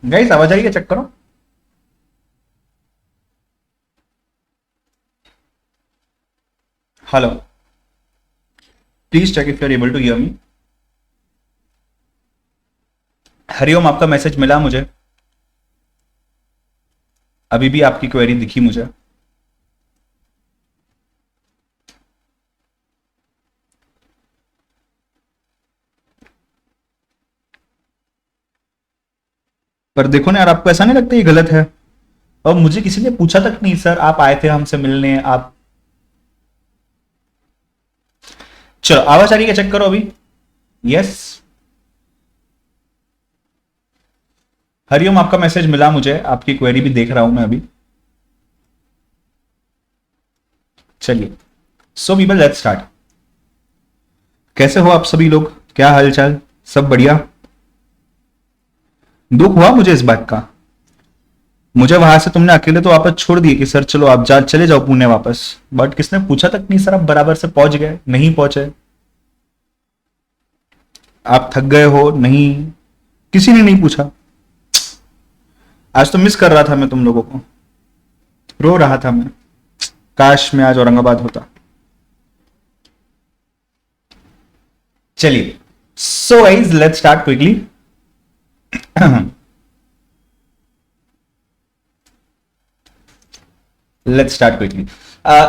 Guys आवाज आ रही है? चेक करो। Hello, please check if you are able to hear me. Hariom, आपका मैसेज मिला मुझे, अभी भी आपकी क्वेरी दिखी मुझे। पर देखो ना यार, आपको ऐसा नहीं लगता ये गलत है? और मुझे किसी ने पूछा तक नहीं, सर आप आए थे हमसे मिलने, आप। चलो, आवाज आ रही है? चेक करो अभी। यस, हरिओम, आपका मैसेज मिला मुझे, आपकी क्वेरी भी देख रहा हूं मैं अभी। चलिए, सो वीबल लेट्स स्टार्ट। कैसे हो आप सभी लोग? क्या हालचाल? सब बढ़िया? दुख हुआ मुझे इस बात का। मुझे वहां से तुमने अकेले तो वापस छोड़ दिए कि सर चलो आप चले जाओ पुणे वापस। बट किसने पूछा तक नहीं सर, आप बराबर से पहुंच गए, नहीं पहुंचे। आप थक गए हो, नहीं, किसी ने नहीं पूछा। आज तो मिस कर रहा था मैं तुम लोगों को, रो रहा था मैं। काश मैं आज औरंगाबाद होता। चलिए, so guys let's start quickly. Let's start quickly.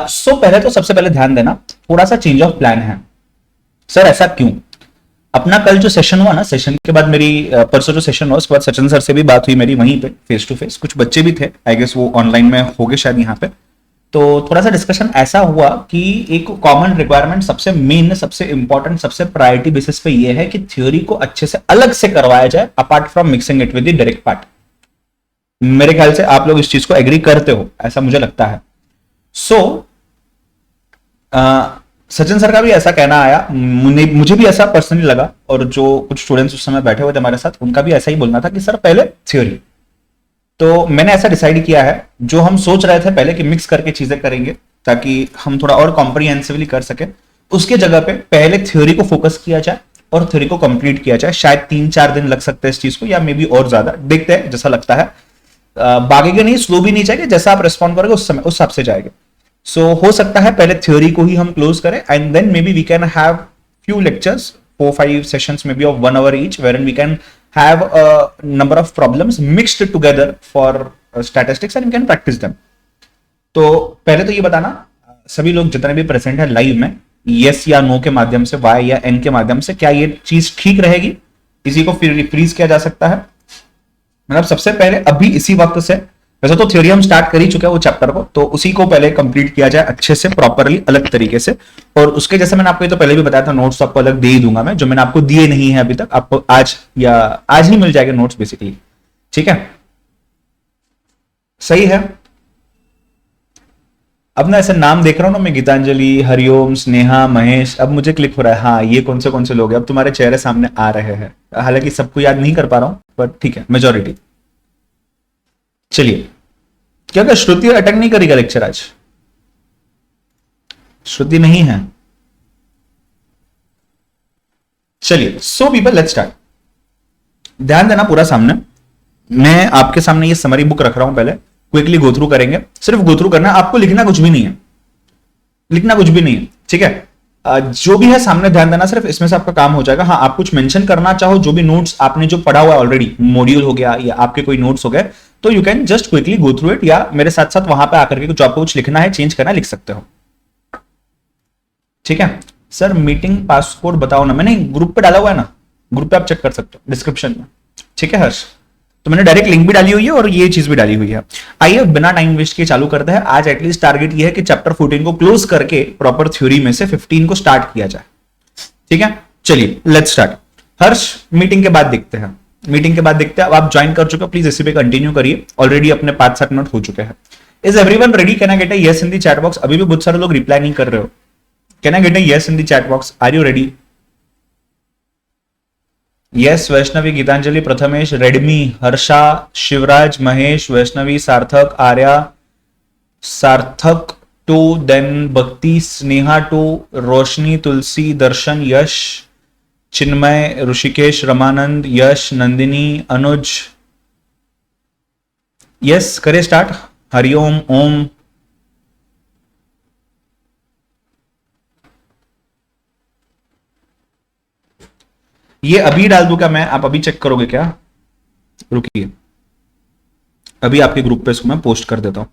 So पहले तो सबसे पहले ध्यान देना, थोड़ा सा चेंज ऑफ प्लान है। सर ऐसा क्यों? अपना कल जो सेशन हुआ ना, सेशन के बाद मेरी परसों जो सेशन हुआ उसके बाद सचिन सर से भी बात हुई मेरी वहीं पे फेस टू फेस। कुछ बच्चे भी थे, आई गेस वो ऑनलाइन में हो गए शायद यहाँ पे। तो थोड़ा सा डिस्कशन ऐसा हुआ कि एक कॉमन रिक्वायरमेंट, सबसे मेन, सबसे इंपॉर्टेंट, सबसे प्रायोरिटी बेसिस पे ये है कि थ्योरी को अच्छे से अलग से करवाया जाए apart from mixing it with the direct part. मेरे ख्याल से आप लोग इस चीज को एग्री करते हो, ऐसा मुझे लगता है। सो सचिन सर का भी ऐसा कहना आया, मुझे भी ऐसा पर्सनली लगा, और जो कुछ स्टूडेंट्स उस समय बैठे हुए थे हमारे साथ उनका भी ऐसा ही बोलना था कि सर पहले थ्योरी। तो मैंने ऐसा डिसाइड किया है, जो हम सोच रहे थे पहले कि मिक्स करके चीजें करेंगे ताकि हम थोड़ा और कॉम्प्रिहेंसिवली कर सके, उसके जगह पे पहले थ्योरी को फोकस किया जाए और थ्योरी को कंप्लीट किया जाए। शायद 3-4 दिन लग सकते हैं इस चीज को, या मे बी और ज्यादा, देखते हैं जैसा लगता है। भागेंगे नहीं, स्लो भी नहीं जाएगा, जैसा आप रिस्पॉन्ड करोगे उस समय उस हिसाब से जाएगा। सो हो सकता है पहले थ्योरी को ही हम क्लोज करें and then maybe we can have few lectures, 4-5 sessions maybe of 1 hour each, wherein we can have a number of problems mixed together for statistics and we can practice them. तो पहले तो ये बताना सभी लोग जितने भी present है लाइव में, यस या नो के माध्यम से, वाई या एन के माध्यम से, क्या ये चीज ठीक रहेगी? इसी को फिर रिफ्रीज किया जा सकता है। मतलब सबसे पहले अभी इसी वक्त से, वैसे तो थ्योरी हम स्टार्ट कर ही चुके हैं वो चैप्टर को, तो उसी को पहले कंप्लीट किया जाए अच्छे से, प्रॉपरली, अलग तरीके से। और उसके जैसे मैंने आपको ये तो पहले भी बताया था, नोट्स आपको अलग दे ही दूंगा मैं, जो मैंने आपको दिए नहीं है अभी तक, आपको आज या आज ही मिल जाएगा नोट्स बेसिकली। ठीक है, सही है। अब ना ऐसे नाम देख रहा हूं ना मैं, गीतांजलि, हरिओम, स्नेहा, महेश, अब मुझे क्लिक हो रहा है, हाँ ये कौन से लोग हैं, अब तुम्हारे चेहरे सामने आ रहे हैं। हालांकि सबको याद नहीं कर पा रहा हूं, बट ठीक है, मेजोरिटी। चलिए, क्या क्या श्रुति अटेंड नहीं करेगा लेक्चर आज? श्रुति नहीं है। चलिए, सो पीपल लेट्स स्टार्ट। ध्यान देना पूरा सामने, मैं आपके सामने ये समरी बुक रख रहा हूं, पहले क्विकली गो थ्रू करेंगे। सिर्फ गो थ्रू करना है, आपको लिखना कुछ भी नहीं है, लिखना कुछ भी नहीं है, ठीक है। जो भी है सामने ध्यान देना, सिर्फ इसमें से आपका काम हो जाएगा। हाँ, आप कुछ मेंशन करना चाहो, जो भी नोट्स आपने जो पढ़ा हुआ है ऑलरेडी, मॉड्यूल हो गया या आपके कोई नोट्स हो गए, तो you can just quickly go through it, या मेरे साथ साथ वहां पे आकर के जो आपको कुछ लिखना है, चेंज करना, लिख सकते हो। ठीक है सर, मीटिंग पासकोड बताओ ना, मैंने ग्रुप पे डाला हुआ है ना, ग्रुप पे आप चेक कर सकते हो डिस्क्रिप्शन में। ठीक है हर्ष, तो मैंने डायरेक्ट लिंक भी डाली हुई है और ये चीज भी डाली हुई है। आइए बिना टाइम वेस्ट किए चालू करते हैं। आज एटलीस्ट टारगेट ये है कि चैप्टर 14 को क्लोज करके प्रॉपर थ्योरी में से 15 को स्टार्ट किया जाए। ठीक है, चलिए लेट्स स्टार्ट। हर्ष, मीटिंग के बाद देखते हैं, मीटिंग के बाद देखते हैं। अब आप ज्वाइन कर चुके हो, प्लीज इसी पे कंटिन्यू करिए, ऑलरेडी अपने 5-7 मिनट हो चुके हैं। Is everyone ready? Can I get a yes in the chat box? अभी भी बहुत सारे लोग रिप्लाई नहीं कर रहे हो। Can I get a yes in the chat box? Are you ready? Yes, Vaishnavi, Geetanjali, Prathamesh, Redmi, Harsha, Shivraj, Mahesh, Vaishnavi, Sarthak, Arya, Sarthak 2, then Bhakti, Sneha 2, Roshni, Tulsi, Darshan, Yash, Chinmay, Rishikesh, Ramanand, Yash, Nandini, Anuj, yes करे स्टार्ट। हरिओम ओम। ये अभी डाल दूं क्या मैं, आप अभी चेक करोगे क्या? रुकिए, अभी आपके ग्रुप पे इसको मैं पोस्ट कर देता हूं।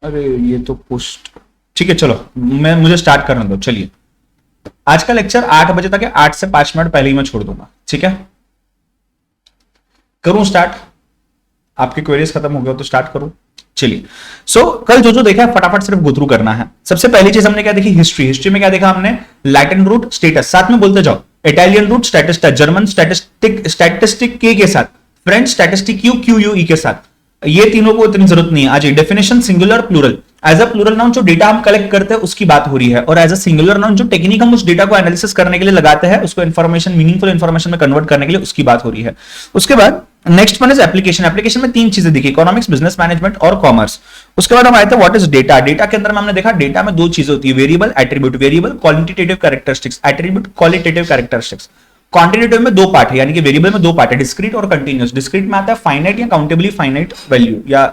अरे ये तो पोस्ट, ठीक है चलो, मुझे स्टार्ट करने दो। चलिए, आज का लेक्चर 8 बजे तक है, 8 से 5 मिनट पहले ही मैं छोड़ दूंगा, ठीक है? करूं स्टार्ट? आपके क्वेरीज खत्म हो गए तो स्टार्ट करूं? चलिए, कल जो देखा है फटाफट सिर्फ गो थ्रू करना है। सबसे पहली चीज हमने क्या देखी? हिस्ट्री। हिस्ट्री में क्या देखा हमने? लैटिन रूट, स्टेटस, साथ में बोलते जाओ। इटालियन रूट स्टैटिस्टा, जर्मन स्टैटिस्टिक के साथ, फ्रेंच स्टैटिस्टिक क्यू यू ई के साथ। ये तीनों को इतनी जरूरत नहीं है। आज definition, singular, plural. As a plural noun जो डेटा हम कलेक्ट करते हैं उसकी बात हो रही है, और एज अ सिंगुलर नाउन जो टेक्निक हम उस डेटा को एनालिसिस करने के लिए लगाते हैं, उसको इंफॉर्मेशन, मीनिंगफुल इंफॉर्मेशन में कन्वर्ट करने के लिए, उसकी बात हो रही है। उसके बाद next one is application. Application में 3 चीजें दिखी, इकोनॉमिक्स, बिजनेस मैनेजमेंट और कॉमर्स। उसके बाद हम आए थे व्हाट इज डेटा। डेटा के अंदर में हमने देखा डेटा में 2 चीजें होती है, variable, attribute. Variable quantitative characteristics, attribute qualitative characteristics. Quantitative में 2 पार्ट है, यानी कि वेरिएबल में 2 पार्ट है, डिस्क्रीट और कंटीन्यूअस। डिस्क्रीट में आता है फाइनाइट या काउंटेबली फाइनाइट वैल्यू, या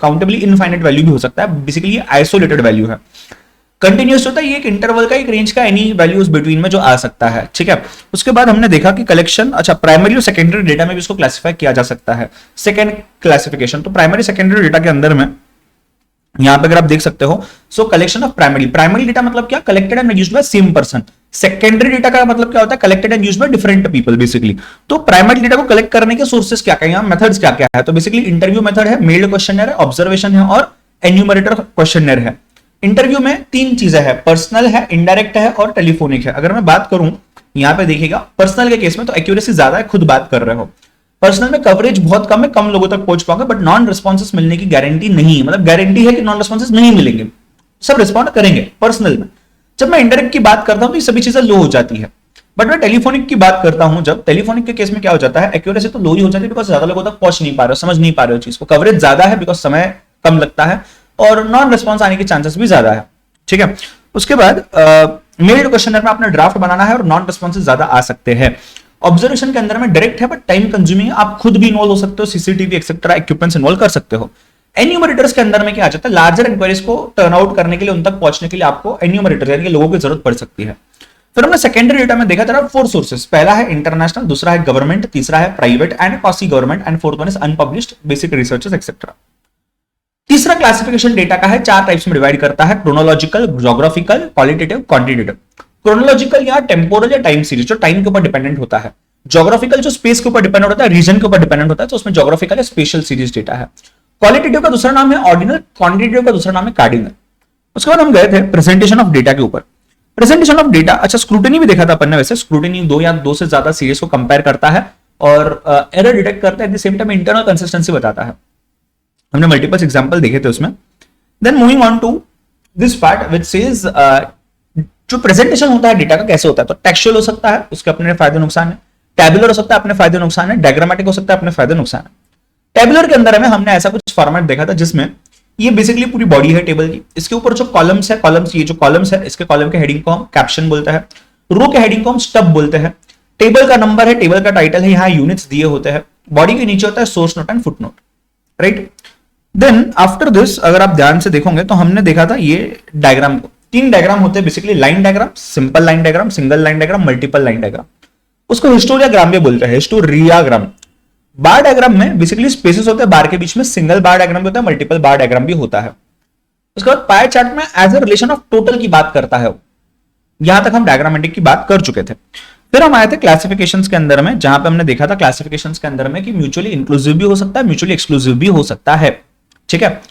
काउंटेबली इनफाइनाइट वैल्यू भी हो सकता है। बेसिकली ये आइसोलेटेड वैल्यू है। कंटिन्यूअस होता है ये एक इंटरवल का, एक रेंज का, एनी वैल्यूज बिटवीन में जो आ सकता है, ठीक है? उसके बाद हमने देखा कि कलेक्शन, अच्छा प्राइमरी और सेकेंडरी डेटा में भी इसको क्लासिफाई किया जा सकता है। सेकेंड क्लासिफिकेशन, तो प्राइमरी सेकेंडरी डेटा के अंदर में यहां पे अगर आप देख सकते हो, कलेक्शन ऑफ प्राइमरी डेटा मतलब क्या? Collected and used by same person. Secondary data का मतलब क्या होता है? Collected and used by different people basically. तो प्राइमरी डेटा को कलेक्ट करने के सोर्सेस क्या क्या, मेथड्स क्या क्या है? तो बेसिकली इंटरव्यू मेथड है, मेल्ड क्वेश्चनर है, ऑब्जर्वेशन है और एन्यूमरेटर क्वेश्चनर है। इंटरव्यू में 3 चीजें हैं, पर्सनल है, इनडायरेक्ट है और टेलीफोनिक है। अगर मैं बात करूं यहां पे देखिएगा, पर्सनल के केस में तो एक्यूरेसी ज्यादा है, खुद बात कर रहे हो। पर्सनल में कवरेज बहुत कम है, कम लोगों तक पहुंच पाओगे, बट नॉन रिस्पॉन्सेस मिलने की गारंटी नहीं है। मतलब गारंटी है कि नॉन रिस्पॉन्सेस नहीं मिलेंगे, सब रिस्पॉन्ड करेंगे पर्सनल में। जब मैं इंडायरेक्ट की बात करता हूं तो ये सभी चीजें लो हो जाती है। बट मैं टेलीफोनिक की बात करता हूं, जब टेलीफोनिक के केस में क्या हो जाता है? एक्यूरेसी तो लो ही हो जाती है, बिकॉज ज्यादा लोगों तक पहुंच नहीं पा रहे हो, समझ नहीं पा रहे हो चीज को। कवरेज ज्यादा है बिकॉज समय कम लगता है, और नॉन रिस्पॉन्स आने के चांसेस भी ज्यादा है, ठीक है? उसके बाद मेल्ड क्वेश्चनर में आपने ड्राफ्ट बनाना है और नॉन रिस्पॉन्सेस ज्यादा आ सकते हैं। ऑब्जर्वेशन के अंदर में डायरेक्ट है बट टाइम कंज्यूमिंग, आप खुद भी इन्वॉल्व हो सकते हो, सीसीटीवी एक्सेट्रा इक्विपमेंट्स इन्वॉल्व कर सकते हो। एन्यूमरेटर्स के अंदर में क्या आ जाता है? लार्जर इंक्वायरीज को टर्न आउट करने के लिए, उन तक पहुंचने के लिए आपको एन्यूमरेटर यानी कि लोगों की जरूरत पड़ सकती है। फिर हमने सेकेंडरी डेटा में देखा था 4 सोर्सेस। पहला है इंटरनेशनल, दूसरा है गवर्नमेंट, तीसरा है private and quasi government, and fourth one is unpublished basic researches etcetera. तीसरा क्लासिफिकेशन डेटा का है, 4 टाइप्स में डिवाइड करता है, chronological, geographical, qualitative, quantitative. Chronological या टेम्पोरल या टाइम सीरीज, जो टाइम के ऊपर डिपेंडेंट होता है। ज्योग्राफिकल जो स्पेस के ऊपर डिपेंडेंट होता है, रीजन के ऊपर डिपेंडेंट होता है, तो उसमें ज्योग्राफिकल या स्पेशल सीरीज डेटा है। क्वालिटेटिव का दूसरा नाम है ऑर्डिनल, क्वांटिटेटिव का दूसरा नाम है कार्डिनल। उसके बाद हम गए थे प्रेजेंटेशन ऑफ डेटा के ऊपर। प्रेजेंटेशन ऑफ डेटा, अच्छा स्क्रूटिनी भी देखा था अपन ने। वैसे स्क्रूटिनी 2 या 2 से ज्यादा सीरीज को कंपेयर करता है और एरर डिटेक्ट करता है, at the same time internal consistency बताता है। हमने मल्टीपल एग्जांपल देखे थे उसमें। Then moving on to this part which says जो प्रेजेंटेशन होता है डेटा का कैसे होता है, तो टेक्सचुअल हो सकता है, उसके अपने फायदे नुकसान है। टैबुलर हो सकता है, अपने फायदे नुकसान है। डायग्रामेटिक हो सकता है, अपने फायदे नुकसान है। टेबुलर के अंदर में हमने ऐसा कुछ फॉर्मेट देखा था जिसमें ये बेसिकली पूरी बॉडी है टेबल की, इसके ऊपर जो कॉलम्स है, कॉलम्स, ये जो कॉलम्स है, इसके कॉलम के हेडिंग को हम कैप्शन बोलते हैं, रो के हेडिंग को हम स्टब बोलते हैं। टेबल का नंबर है, टेबल का टाइटल है, यहाँ यूनिट्स दिए होते हैं। बॉडी के नीचे होता है source note and foot note, right? Then after this अगर आप ध्यान से देखोगे तो हमने देखा था ये डायग्राम को, 3 डायग्राम होते हैं basically, line diagram, simple line diagram, single line diagram, multiple line diagram. उसको हिस्टोरियाग्राम भी बोलते हैं, हिस्टोरियाग्राम। बार डायग्राम में बेसिकली स्पेसेस होते हैं बार के बीच में, सिंगल बार डायग्राम भी होता है, मल्टीपल बार डायग्राम भी होता है। उसके बाद पाई चार्ट में as a relation of total की बात करता है। यहां तक हम डायग्रामेटिक की बात कर चुके थे। फिर हम आए थे क्लासिफिकेशंस के अंदर में, जहां पे हमने देखा था क्लासिफिकेशंस के अंदर में कि म्यूचुअली इंक्लूसिव भी हो सकता है, म्यूचुअली एक्सक्लूसिव भी हो सकता है, ठीक है?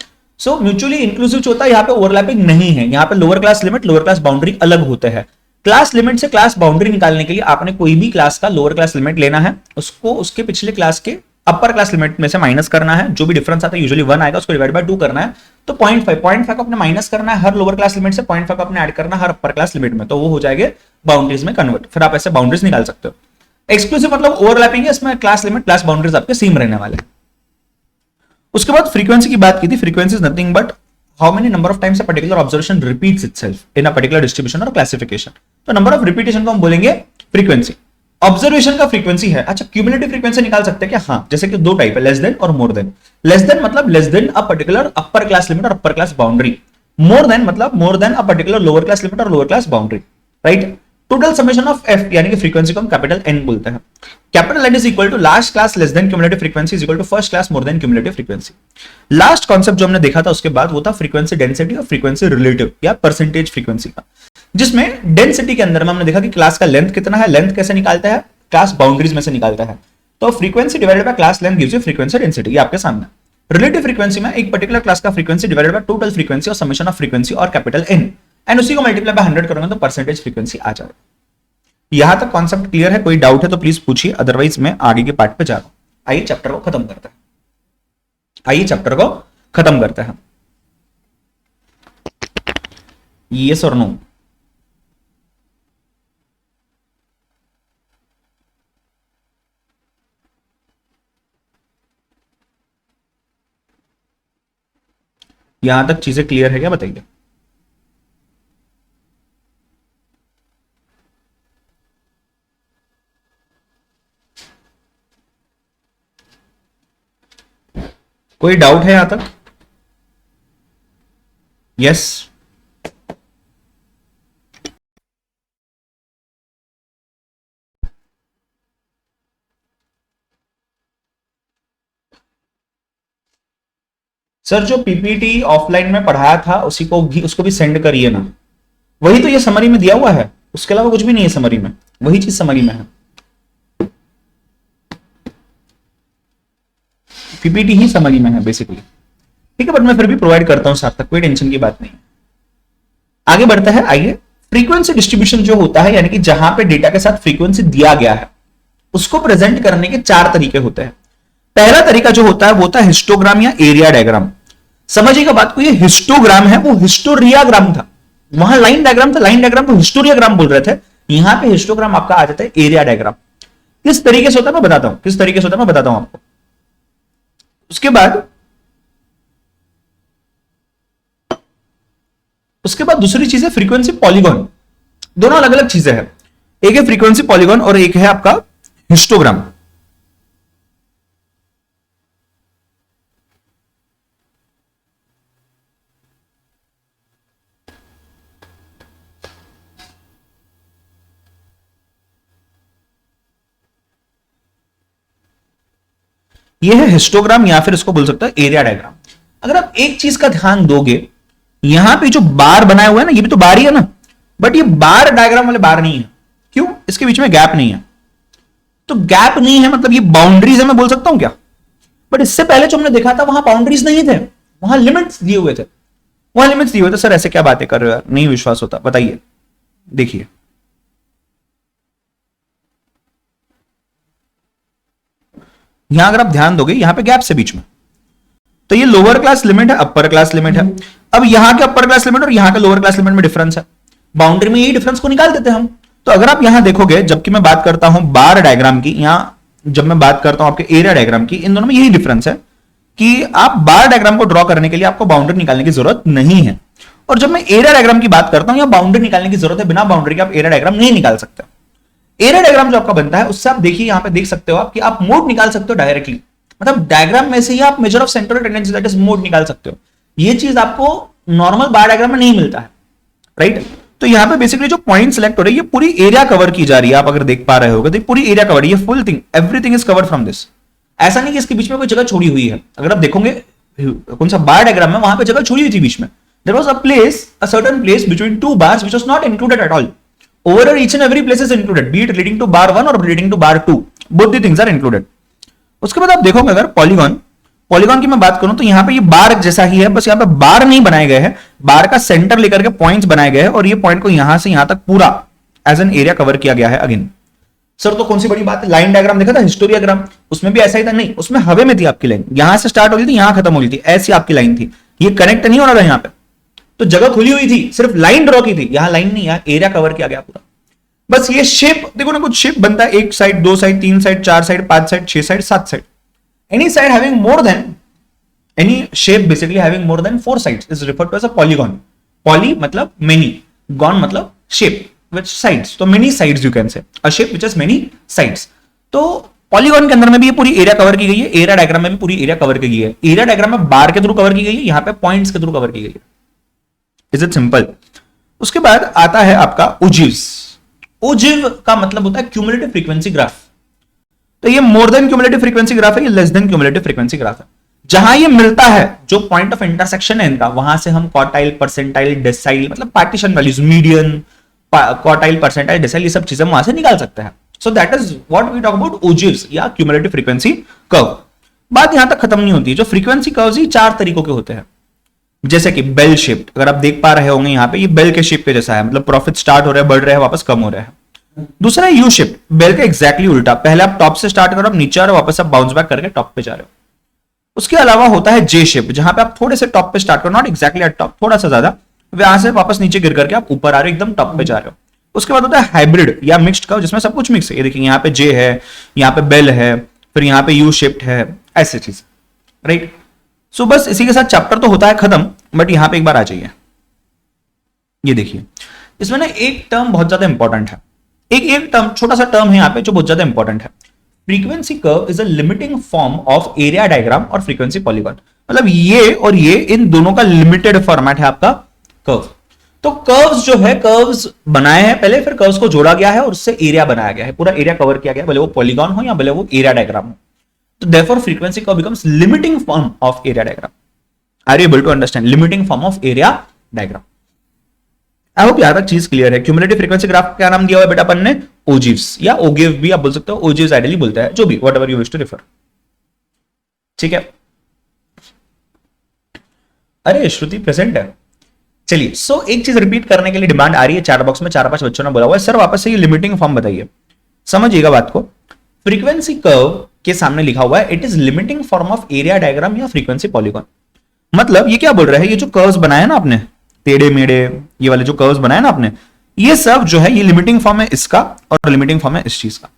सो म्यूचुअली इंक्लूसिव जो होता है, यहाँ पे ओवरलैपिंग नहीं है, यहाँ पे lower class limit, lower class boundary अलग होते हैं। क्लास लिमिट से क्लास बाउंड्री निकालने के लिए आपने कोई भी क्लास का लोअर क्लास लिमिट लेना है, उसको उसके पिछले क्लास के अपर क्लास लिमिट में से माइनस करना है। जो भी डिफरेंस आता है यूजुअली 1 आएगा, उसको डिवाइड बाय 2 करना है, तो 0.5 को अपने माइनस करना है हर लोअर क्लास लिमिट से, 0.5 को अपने ऐड करना है हर अपर क्लास लिमिट में, तो वो हो जाएगा बाउंड्रीज में कन्वर्ट। फिर आप ऐसे बाउंड्रीज निकाल सकते हो। एक्सक्लूसिव मतलब ओवरलैपिंग है, इसमें क्लास लिमिट क्लास बाउंड्रीज आपके सेम रहने वाले हैं। उसके बाद फ्रीक्वेंसी की बात की थी, frequency is nothing but how many number of times a particular observation repeats itself in a particular distribution और क्लासिफिकेशन। तो नंबर ऑफ रिपीटेशन को हम बोलेंगे फ्रीक्वेंसी। ऑब्जर्वेशन का फ्रीक्वेंसी है, अच्छा क्यूमुलेटिव फ्रीक्वेंसी निकाल सकते हैं क्या? हाँ, जैसे कि दो टाइप है, लेस देन और मोर देन। लेस देन मतलब less than a particular upper class limit और upper class boundary. More than मतलब more than a particular lower class limit और lower class boundary, right. Total summation of F यानी कि frequency को हम capital N बोलते हैं। Capital N is equal to last class less than cumulative frequency is equal to first class more than cumulative frequency. Last concept जो हमने देखा था उसके बाद वो था फ्रीक्वेंसी डेंसिटी और फ्रीक्वेंसी रिलेटिव या परसेंटेज फ्रीक्वेंसी का, जिसमें डेंसिटी के अंदर में हमने देखा कि क्लास का लेंथ कितना है, लेंथ कैसे निकालता है, क्लास बाउंड्रीज में से निकालता है। तो frequency divided by class length gives you frequency density, ये आपके सामने। रिलेटिव फ्रीक्वेंसी में एक पर्टिकुलर क्लास का frequency divided by total frequency और समेशन ऑफ फ्रीक्वेंसी और कैपिटल एन, एंड उसी को मल्टीप्लाई बाय 100 करोगे तो परसेंटेज फ्रीक्वेंसी आ जाएगा। यहां तक कॉन्सेप्ट क्लियर है? कोई डाउट है तो प्लीज पूछिए, अदरवाइज मैं आगे के पार्ट पे जा रहा हूं। आइए चैप्टर को खत्म करते हैं, आइए चैप्टर को खत्म करते हैं। यस और नो? यहां तक चीजें क्लियर है क्या, बताइए। कोई डाउट है यहां तक? यस? सर जो पीपीटी ऑफलाइन में पढ़ाया था उसी को भी, उसको भी सेंड करिए ना। वही तो ये समरी में दिया हुआ है, उसके अलावा कुछ भी नहीं है समरी में, वही चीज समरी में है। पीपीटी ही समरी में है बेसिकली, ठीक है, बट मैं फिर भी प्रोवाइड करता हूं साथ तक, कोई टेंशन की बात नहीं। आगे बढ़ता है, आइए। फ्रीक्वेंसी डिस्ट्रीब्यूशन जो होता है यानी कि जहां पे डेटा के साथ फ्रीक्वेंसी दिया गया है उसको प्रेजेंट करने के चार तरीके होते हैं। पहला तरीका जो होता है वो होता है हिस्टोग्राम या एरिया डायग्राम। समझिएगा बात को, ये हिस्टोग्राम है वो हिस्टोरियाग्राम था, वहां लाइन डायग्राम था, लाइन डायग्राम को हिस्टोरियाग्राम बोल रहे थे, यहां पे हिस्टोग्राम आपका आ जाता है एरिया डायग्राम। किस तरीके से होता है मैं बताता हूं, किस तरीके से होता है मैं बताता हूं आपको। उसके बाद दूसरी चीज है फ्रीक्वेंसी पॉलीगॉन। दोनों अलग अलग चीजें हैं, एक है फ्रीक्वेंसी पॉलीगॉन और एक है आपका हिस्टोग्राम। ये है हिस्टोग्राम या फिर इसको बोल सकते हैं एरिया डायग्राम। अगर आप एक चीज का ध्यान दोगे, यहां पे जो बार बनाया हुआ है ना, ये भी तो बार ही है ना, बट ये बार डायग्राम वाले बार नहीं है। क्यों? इसके बीच में गैप नहीं है। तो गैप नहीं है मतलब ये बाउंड्रीज है, मैं बोल सकता हूं क्या? बट इससे पहले जो हमने देखा था वहां बाउंड्रीज नहीं थे, वहां लिमिट्स दिए हुए थे, वहां लिमिट्स दिए हुए थे। सर ऐसे क्या बातें कर रहे हो यार, नहीं विश्वास होता, बताइए। देखिए यहां अगर आप ध्यान दोगे, यहां पे गैप्स है बीच में, तो ये लोअर क्लास लिमिट है, अपर क्लास लिमिट है। अब यहां के अपर क्लास लिमिट और यहां के लोअर क्लास लिमिट में डिफरेंस है, बाउंड्री में यही डिफरेंस को निकाल देते हैं हम। तो अगर आप यहां देखोगे, जबकि मैं बात करता हूं बार डायग्राम की, यहां जब मैं बात करता हूं आपके एरिया डायग्राम की, इन दोनों में यही डिफरेंस है कि आप बार डायग्राम को ड्रॉ करने के लिए आपको बाउंड्री निकालने की जरूरत नहीं है, और जब मैं एरिया डायग्राम की बात करता हूं, यहां बाउंड्री निकालने की जरूरत है, बिना बाउंड्री के आप एरिया डायग्राम नहीं निकाल सकते। एरिया डायग्राम जो आपका बनता है उससे आप देखिए, यहां पे देख सकते हो आप कि आप मोड निकाल सकते हो डायरेक्टली, मतलब डायग्राम में से ही आप measure of central tendency that is mode निकाल सकते हो। ये चीज आपको नॉर्मल बार डायग्राम में नहीं मिलता है, राइट। तो यहां पे बेसिकली जो पॉइंट सेलेक्ट हो रही है, ये पूरी एरिया कवर की जा रही है। आप अगर देख पा रहे होगे तो पूरी एरिया कवर, ये full thing, everything is covered from this. ऐसा नहीं कि इसके बीच में कोई जगह छोड़ी हुई है। अगर आप देखोगे कौन सा बार डायग्राम में, वहां पे जगह छोड़ी हुई थी बीच में, there was a place, a certain place between two bars which was not included at all. Over each and every place is included, be it leading to bar 1 or leading to bar 2, both the things are included. उसके बाद आप देखोगे अगर polygon की मैं बात करूं तो यहां पे ये बार जैसा ही है, बस यहां पे बार नहीं बनाए गए हैं, बार का सेंटर लेकर के पॉइंट्स बनाए गए हैं, और ये पॉइंट को यहां से यहां तक पूरा एज एन एरिया कवर किया गया है। अगेन सर तो कौन सी बड़ी बात है, लाइन डायग्राम देखा था हिस्टोरियाग्राम, उसमें भी ऐसा ही था। नहीं, उसमें हवे में थी आपकी लाइन, यहां से स्टार्ट हो गई थी, यहां खत्म हो गई थी, ऐसी आपकी लाइन थी, ये कनेक्ट नहीं हो रहा था यहां पे, तो जगह खुली हुई थी, सिर्फ लाइन ड्रॉ की थी। यहां लाइन नहीं, यहां एरिया कवर किया गया पूरा। बस ये शेप देखो ना, कुछ शेप बनता है, एक साइड, दो साइड, तीन साइड, चार साइड, पांच साइड, छह साइड, सात side. Any side having more than any shape basically having more than four sides is referred to as a polygon. Poly मतलब many, gon मतलब shape which sides, तो many sides you can say, a shape which has many sides. तो polygon के अंदर में भी ये पूरी एरिया कवर की गई है, एरिया डायग्राम में भी पूरी एरिया कवर की गई है. एरिया डायग्राम में बार के थ्रू कवर की गई है, यहां पे पॉइंट्स के थ्रू कवर की गई है. Is it simple? उसके बाद आता है आपका ओजिव्स. ओजिव का मतलब होता है क्यूमुलेटिव फ्रीक्वेंसी ग्राफ. तो ये मोर देन क्यूमुलेटिव फ्रीक्वेंसी ग्राफ है, ये less than cumulative frequency graph है. जहां ये मिलता है, जो पॉइंट ऑफ इंटरसेक्शन है इनका, वहां से हम क्वार्टाइल, परसेंटाइल, डेसाइल मतलब partition values, median, quartile, percentile, decile, ये सब चीजें वहां से निकाल सकते हैं. So that is what we talk about ogives या क्यूमुलेटिव फ्रीक्वेंसी कर्व. बात यहां तक खत्म नहीं होती. जो फ्रीक्वेंसी कर्व्स ही चार तरीकों के होते हैं. जैसे कि बेल शेप्ड, अगर आप देख पा रहे होंगे यहां पे, ये बेल के शेप के जैसा है, मतलब प्रॉफिट स्टार्ट हो रहा है, बढ़ रहा है, वापस कम हो रहा है. दूसरा है यू शेप्ड, बेल का एग्जैक्टली उल्टा, पहले आप टॉप से स्टार्ट करो, आप नीचे आ रहे हो, वापस आप बाउंस बैक करके टॉप पे जा रहे हो. उसके अलावा होता है जे शेप, जहां पे आप थोड़े से टॉप पे स्टार्ट करो, नॉट एग्जैक्टली एट टॉप, थोड़ा सा ज्यादा, वहां से वापस नीचे गिर करके आप ऊपर आ रहे हो, एकदम टॉप पे जा रहे हो. उसके बाद होता है हाइब्रिड या मिक्स्ड कर्व, जिसमें सब कुछ मिक्स है. ये देखिए, यहाँ पे जे है, यहाँ पे बेल है, फिर यहाँ पे यू शेप्ड है, ऐसी चीज. राइट. सो बस इसी के साथ चैप्टर तो होता है खत्म. बट यहां पे एक बार आ जाइए, ये देखिए, इसमें ना एक टर्म बहुत ज्यादा इंपॉर्टेंट है. एक टर्म, छोटा सा टर्म है यहाँ पे जो बहुत ज्यादा इंपॉर्टेंट है. Frequency curve is a limiting form of area diagram और फ्रीक्वेंसी पॉलीगॉन. मतलब ये और ये, इन दोनों का लिमिटेड फॉर्मेट है आपका कर्व. तो कर्व्स जो है, कर्व्स बनाए हैं पहले, फिर कर्व्स को जोड़ा गया है और उससे एरिया बनाया गया है, पूरा एरिया कवर किया गया, भले वो पॉलीगॉन हो या भले वो एरिया डायग्राम हो. तो therefore frequency curve becomes limiting form of area diagram. Are you able to understand? Limiting form of area diagram. I hope यहां तक चीज क्लियर है. क्यूमुलेटिव फ्रीक्वेंसी ग्राफ क्या नाम दिया हुआ है बेटा अपन ने? ओजिव्स या ओगिव भी आप बोल सकते हो, ओजिव्स आइडियली बोलता है, जो भी, whatever you wish to refer. ठीक है. अरे श्रुति प्रेजेंट है. चलिए, सो एक चीज रिपीट करने के लिए डिमांड आ रही है चैट बॉक्स में, 4-5 बच्चों ने बोला हुआ है, सर वापस से ये लिमिटिंग फॉर्म बताइए. समझिएगा बात को. फ्रीक्वेंसी कर्व के सामने लिखा हुआ है, it is limiting form of area diagram या फ्रीक्वेंसी पॉलीगॉन. मतलब ये क्या बोल रहा है, ये जो कर्व्स बनाए ना आपने, टेढ़े मेढ़े ये वाले जो कर्व्स बनाए ना आपने, ये सब जो है, ये लिमिटिंग फॉर्म है इसका और लिमिटिंग फॉर्म है इस चीज का.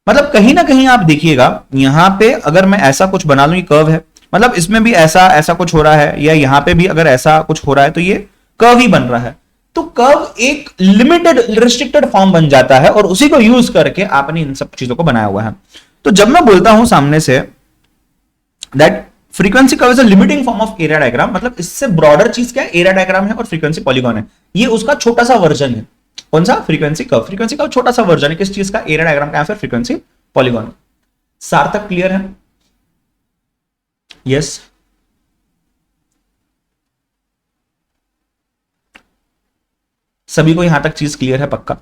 मतलब कहीं ना कहीं आप देखिएगा, यहां पे अगर मैं ऐसा कुछ बना लूं, ये कर्व है, मतलब इसमें भी ऐसा ऐसा कुछ हो रहा है, या यहां पे भी अगर ऐसा कुछ हो रहा है, तो ये कर्व ही बन रहा है. तो कर्व एक लिमिटेड रिस्ट्रिक्टेड फॉर्म बन जाता है और उसी को यूज करके आपने इन सब चीजों को बनाया हुआ है. तो जब मैं बोलता हूं सामने say that frequency curve is a limiting form of area diagram, मतलब इससे ब्रॉडर चीज क्या है, एरिया डायग्राम है और फ्रीक्वेंसी पॉलीगॉन है. ये उसका छोटा सा वर्जन है. कौन सा? Frequency curve. फ्रीक्वेंसी कर्व छोटा सा वर्जन है किस चीज का? एरिया डायग्राम का, फिर फ्रीक्वेंसी पॉलीगॉन. सार्थक क्लियर है? यस. सभी को यहां तक चीज क्लियर है पक्का?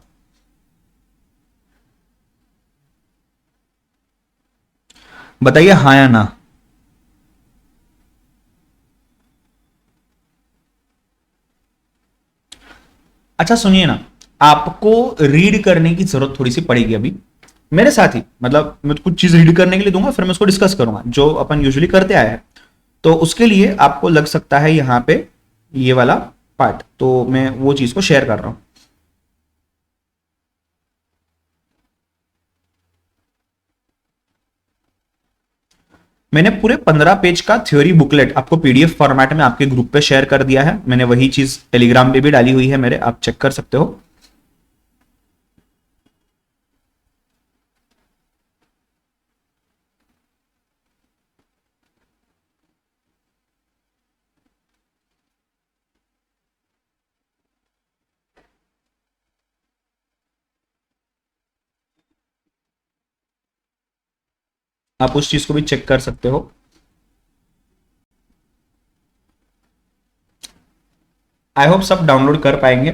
बताइए हाँ या ना. अच्छा सुनिए ना, आपको रीड करने की जरूरत थोड़ी सी पड़ेगी अभी मेरे साथ ही. मतलब मैं कुछ चीज रीड करने के लिए दूंगा, फिर मैं उसको डिस्कस करूंगा जो अपन यूजुअली करते आए हैं. तो उसके लिए आपको लग सकता है यहां पे ये वाला पार्ट, तो मैं वो चीज को शेयर कर रहा हूं. मैंने पूरे 15 पेज का थ्योरी बुकलेट आपको पीडीएफ फॉर्मेट में आपके ग्रुप पे शेयर कर दिया है. मैंने वही चीज टेलीग्राम पे भी डाली हुई है मेरे, आप चेक कर सकते हो. आप उस चीज को भी चेक कर सकते हो. आई होप सब डाउनलोड कर पाएंगे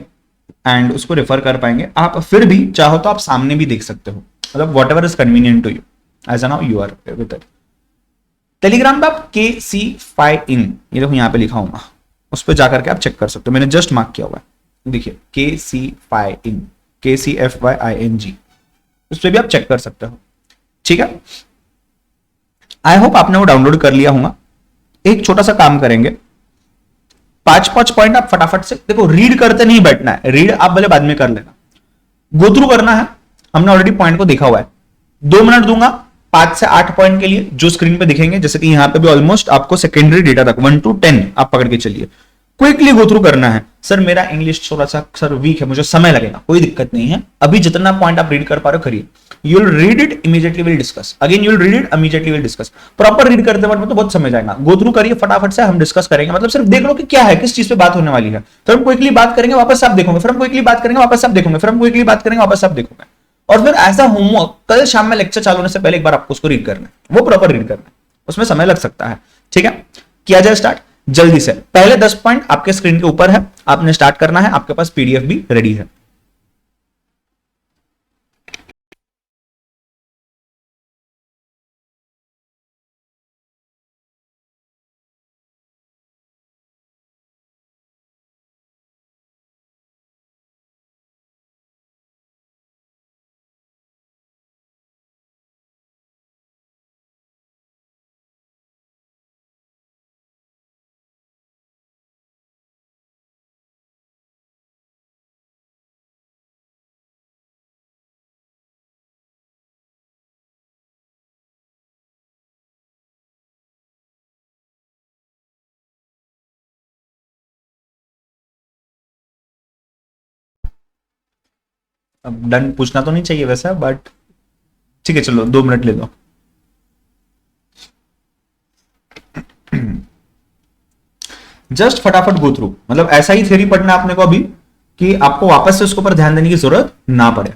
एंड उसको रेफर कर पाएंगे. आप फिर भी चाहो तो आप सामने भी देख सकते हो, मतलब whatever is convenient to you as now you are with it. Telegram पे आप KC5in, ये देखो यहाँ पे लिखा होगा, उस पर जाकर के आप चेक कर सकते हो. मैंने जस्ट मार्क किया हुआ है, देखिए KC5in, KCFYING, उस पर भी आप चेक कर सकते हो. ठीक है. आई होप आपने वो डाउनलोड कर लिया होगा. एक छोटा सा काम करेंगे, 5 पॉइंट आप फटाफट से देखो, रीड करते नहीं बैठना है, रीड आप भले बाद में कर लेना, गो थ्रू करना है, हमने ऑलरेडी पॉइंट को देखा हुआ है। 2 मिनट दूंगा 5 से 8 पॉइंट के लिए जो स्क्रीन पे दिखेंगे, जैसे कि यहां पे भी ऑलमोस्ट आपको सेकेंडरी डेटा तक 1 to 10 आप पकड़ के चलिए, क्विकली गो थ्रू करना है। सर मेरा इंग्लिश थोड़ा सा सर वीक है, मुझे समय लगेगा, कोई दिक्कत नहीं है, अभी जितना पॉइंट आप रीड कर पा रहे हो करिए। You will read it immediately, will discuss again, you will read it immediately, will discuss. Proper read करते वक्त तो बहुत समय जाएगा, गो थ्रू करिए फटाफट से, हम डिस्कस करेंगे। मतलब सिर्फ देख लो कि क्या है, किस चीज पे बात होने वाली है, फिर हम क्विकली बात करेंगे, वापस आप देखोगे, फिर हम क्विकली बात करेंगे, वापस आप देखोगे, फिर हम क्विकली बात करेंगे, वापस आप देखोगे। और फिर ऐसा होमवर्क कल शाम में लेक्चर चालू होने से पहले एक बार आपको उसको रीड करना है, वो प्रॉपर रीड करना है, उसमें समय लग सकता है। ठीक है, किया जाए स्टार्ट जल्दी से। पहले 10 पॉइंट आपके स्क्रीन के ऊपर है, आपने स्टार्ट करना है, आपके पास पीडीएफ भी रेडी है। अब डन पूछना तो नहीं चाहिए वैसा, बट ठीक है चलो 2 मिनट ले लो। जस्ट फटाफट गो थ्रू, मतलब ऐसा ही थ्योरी पढ़ना आपने को अभी कि आपको वापस से उसके ऊपर ध्यान देने की जरूरत ना पड़े।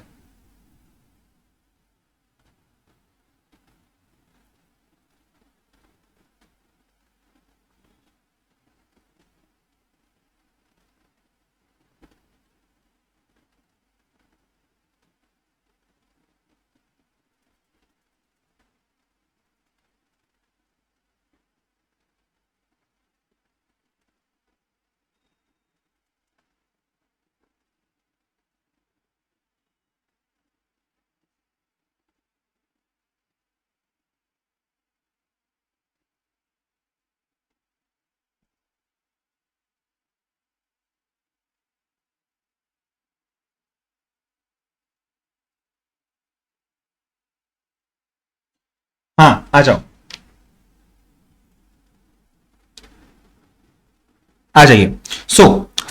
हाँ आ जाओ, आ जाइए।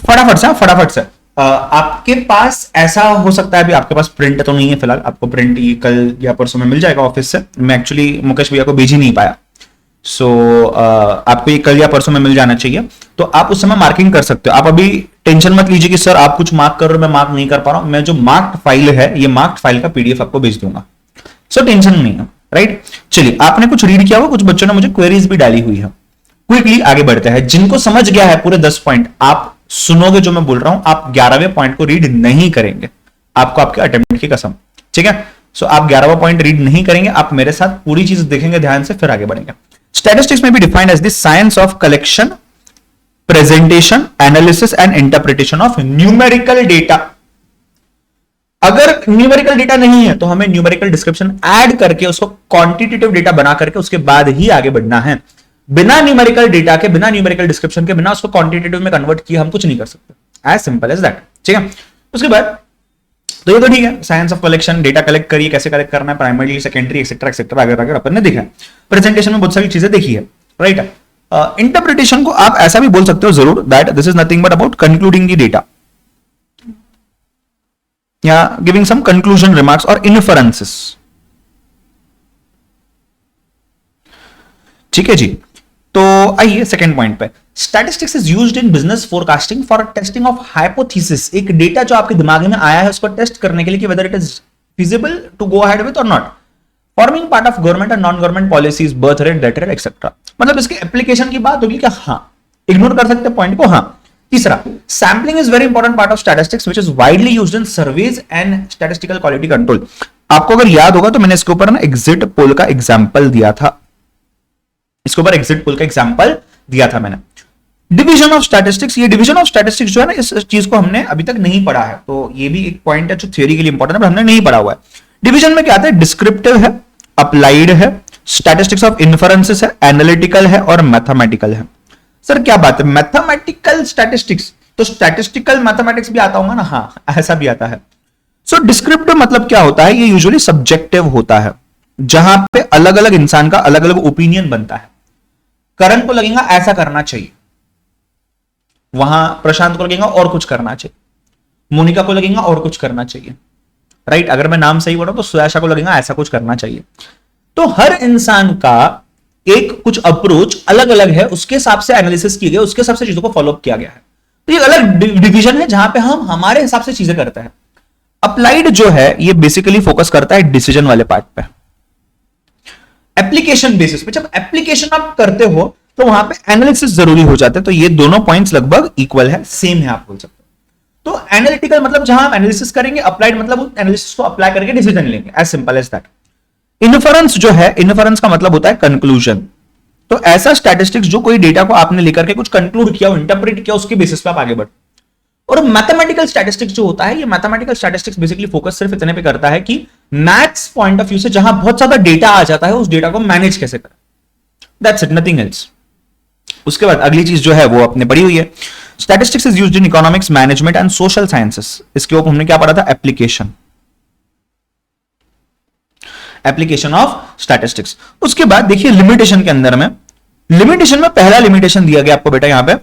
फटाफट से फटाफट से आपके पास ऐसा हो सकता है, अभी आपके पास प्रिंट तो नहीं है फिलहाल, आपको प्रिंट ये कल या परसों में मिल जाएगा ऑफिस से, मैं एक्चुअली मुकेश भैया को भेज ही नहीं पाया। आपको ये कल या परसों में मिल जाना चाहिए, तो आप उस समय मार्किंग कर सकते हो। आप अभी टेंशन मत लीजिए कि सर आप कुछ मार्क कर रहे हो, मैं मार्क नहीं कर पा रहा हूं। मैं जो मार्क्ड फाइल है, ये मार्क्ड फाइल का पीडीएफ आपको भेज दूंगा, सो टेंशन नहीं है, राइट। चलिए, आपने कुछ रीड किया हुआ, कुछ बच्चों ने मुझे क्वेरीज भी डाली हुई है। क्विकली आगे बढ़ते हैं। जिनको समझ गया है पूरे 10 पॉइंट, आप सुनोगे जो मैं बोल रहा हूं, आप 11वें पॉइंट को रीड नहीं करेंगे, आपको आपके अटेम्प्ट की कसम, ठीक है। सो आप 11वां पॉइंट रीड नहीं करेंगे, आप मेरे साथ पूरी चीज देखेंगे ध्यान से, फिर आगे बढ़ेंगे। स्टैटिस्टिक्स में भी defined as the science of collection, presentation, analysis and interpretation of numerical data. अगर न्यूमेरिकल डेटा नहीं है तो हमें न्यूमेरिकल डिस्क्रिप्शन ऐड करके उसको क्वांटिटेटिव डेटा बना करके उसके बाद ही आगे बढ़ना है। बिना न्यूमेरिकल डेटा के, बिना न्यूमेरिकल डिस्क्रिप्शन के, बिना उसको क्वांटिटेटिव में कन्वर्ट किए हम कुछ नहीं कर सकते। एज सिंपल एज दैट, ठीक है। उसके बाद तो ये तो ठीक है, science of collection, data collect करिए, कैसे कलेक्ट करना है, प्राइमरी, सेकेंडरी, एक्सेट्रा एक्सेट्रा, अगर अपन ने देखा है। प्रेजेंटेशन में बहुत सारी चीजें देखी है, राइट। इंटरप्रिटेशन को आप ऐसा भी बोल सकते हो जरूर, that this is nothing but about concluding the data या गिविंग सम कंक्लूजन रिमार्क्स और इन्फरेंसेस, ठीक है जी। तो आइए सेकंड पॉइंट पे, statistics is used in business forecasting for testing of hypothesis. एक डेटा जो आपके दिमाग में आया है उसको टेस्ट करने के लिए कि whether it is feasible to go ahead with और not. Forming part of government and non government policies, birth rate, death rate etcetera. मतलब इसके एप्लीकेशन की बात होगी कि हाँ, इग्नोर कर सकते पॉइंट को, हाँ। तीसरा, sampling is very important part of statistics which is widely used in surveys and statistical quality control. आपको अगर याद होगा तो मैंने इसके ऊपर ना एग्जिट पोल का एग्जांपल दिया था, इसके ऊपर एग्जिट पोल का एग्जांपल दिया था मैंने। डिवीजन ऑफ स्टैटिस्टिक्स, ये डिवीजन ऑफ स्टैटिस्टिक्स जो है ना, इस चीज को हमने अभी तक नहीं पढ़ा है, तो ये भी एक पॉइंट है जो थ्योरी के लिए इंपॉर्टेंट है, पर हमने नहीं पढ़ा हुआ है। डिवीजन में क्या आता है, डिस्क्रिप्टिव है, अप्लाइड है, स्टैटिस्टिक्स ऑफ इन्फरेंसेस है, एनालिटिकल है और मैथमेटिकल है। सर क्या बात है, मैथमेटिकल स्टैटिस्टिक्स, तो स्टैटिस्टिकल मैथमेटिक्स भी आता होगा ना? हाँ, ऐसा भी आता है। सो डिस्क्रिप्टिव मतलब क्या होता है, ये यूजुअली सब्जेक्टिव होता है, जहां पे अलग अलग इंसान का अलग अलग ओपिनियन बनता है। करण को लगेगा ऐसा करना चाहिए, वहां प्रशांत को लगेगा और कुछ करना चाहिए, मोनिका को लगेगा और कुछ करना चाहिए, राइट। अगर मैं नाम सही बोल रहा हूं तो सुयाशा को लगेगा ऐसा कुछ करना चाहिए। तो हर इंसान का एक कुछ अप्रोच अलग अलग है, उसके हिसाब से एनालिसिस किए गए, उसके हिसाब से चीजों को फॉलो किया गया है। तो ये अलग डिवीजन है जहां पे हम हमारे हिसाब से चीजें करते हैं। अप्लाइड जो है ये बेसिकली फोकस करता है डिसीजन वाले पार्ट पे, एप्लीकेशन बेसिस पे। जब एप्लीकेशन आप करते हो तो वहां पे एनालिसिस जरूरी हो जाता है। तो ये दोनों पॉइंट्स लगभग इक्वल है, सेम है, आप बोल सकते हो। तो एनालिटिकल मतलब जहां हम एनालिसिस करेंगे, अप्लाइड मतलब एनालिसिस को अप्लाई करके डिसीजन लेंगे, as simple as that. Inference जो है, इन्फरेंस का मतलब होता है कंक्लूजन। तो ऐसा स्टैटिस्टिक्स जो कोई डेटा को आपने लेकर के कुछ कंक्लूड किया, इंटरप्रेट किया, उसके बेसिस पे आप आगे बढ़ो। और मैथमेटिकल स्टैटिस्टिक्स जो होता है, ये मैथमेटिकल स्टैटिस्टिक्स बेसिकली फोकस सिर्फ इतने पे करता है कि मैथ्स पॉइंट ऑफ व्यू से जहां बहुत ज्यादा डेटा आ जाता है, उस डेटा को मैनेज कैसे करें, दैट्स इट, नथिंग एल्स। उसके बाद अगली चीज जो है वो अपने पढ़ी हुई है, statistics is used in economics, management and social sciences. इसके ऊपर हमने क्या पढ़ा था, एप्लीकेशन, एप्लीकेशन ऑफ स्टैटिस्टिक्स। उसके बाद देखिए लिमिटेशन के अंदर में, लिमिटेशन में पहला लिमिटेशन दिया गया आपको बेटा यहां पे,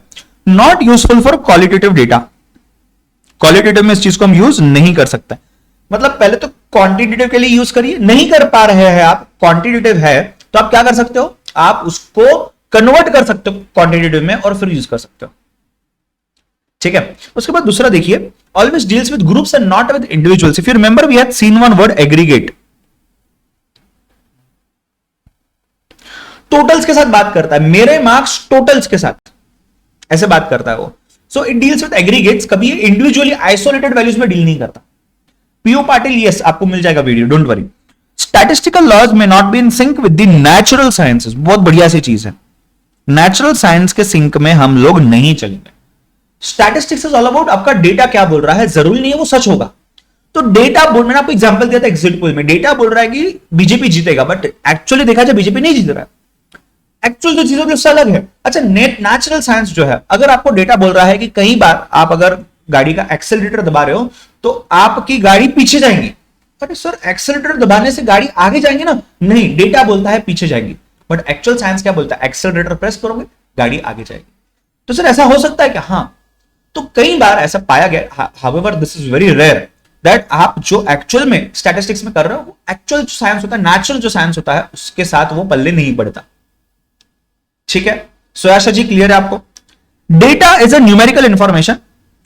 not useful for qualitative data. Qualitative में इस चीज को हम यूज नहीं कर सकते। मतलब पहले तो क्वांटिटेटिव के लिए यूज करिए, नहीं कर पा रहे हैं आप, क्वांटिटेटिव है तो आप क्या कर सकते हो, आप उसको कन्वर्ट कर सकते हो क्वांटिटेटिव में और फिर यूज कर सकते हो, ठीक है। उसके बाद दूसरा देखिए, always deals with groups and not with individuals. If you remember we had seen one word aggregate, totals के साथ बात करता है, मेरे मार्क्स टोटल्स के साथ, ऐसे बात करता है वो। So it deals with aggregates, कभी इंडिविजुअली आइसोलेटेड वैल्यूज में डील नहीं करता। पीओ पाटिल, यस आपको मिल जाएगा video, don't worry. Statistical laws में not be in sync with the natural sciences, बहुत बढ़िया सी चीज है, नेचुरल साइंस के सिंक में हम लोग नहीं चलेंगे। स्टैटिस्टिक्स इज ऑल अबाउट आपका डेटा क्या बोल रहा है, जरूरी नहीं है वो सच होगा। तो डेटा बोल, मैंने आपको एग्जांपल दिया था एग्जिट पोल में, डेटा बोल रहा है कि बीजेपी जीतेगा, बट एक्चुअली देखा जाए बीजेपी नहीं जीत रहा है, एक्चुअल जो चीजों की उससे अलग है। अच्छा, नेचुरल साइंस जो है, अगर आपको डेटा बोल रहा है कि कई बार आप अगर गाड़ी का एक्सेलरेटर दबा रहे हो तो आपकी गाड़ी पीछे जाएंगी, अरे सर एक्सेलरेटर दबाने से गाड़ी आगे जाएंगी ना, नहीं, डेटा बोलता है पीछे जाएगी, बट एक्चुअल साइंस क्या बोलता है, एक्सेलरेटर प्रेस करोगे गाड़ी आगे जाएगी। तो सर ऐसा हो सकता है क्या, हाँ, तो कई बार ऐसा पाया गया, however this is very rare, that आप जो एक्चुअल में स्टैटिस्टिक्स में कर रहे हो, एक्चुअल साइंस होता है, नेचुरल जो साइंस होता है उसके साथ वो पल्ले नहीं पड़ता, ठीक है। सुयाशा जी क्लियर है आपको? Data is a numerical information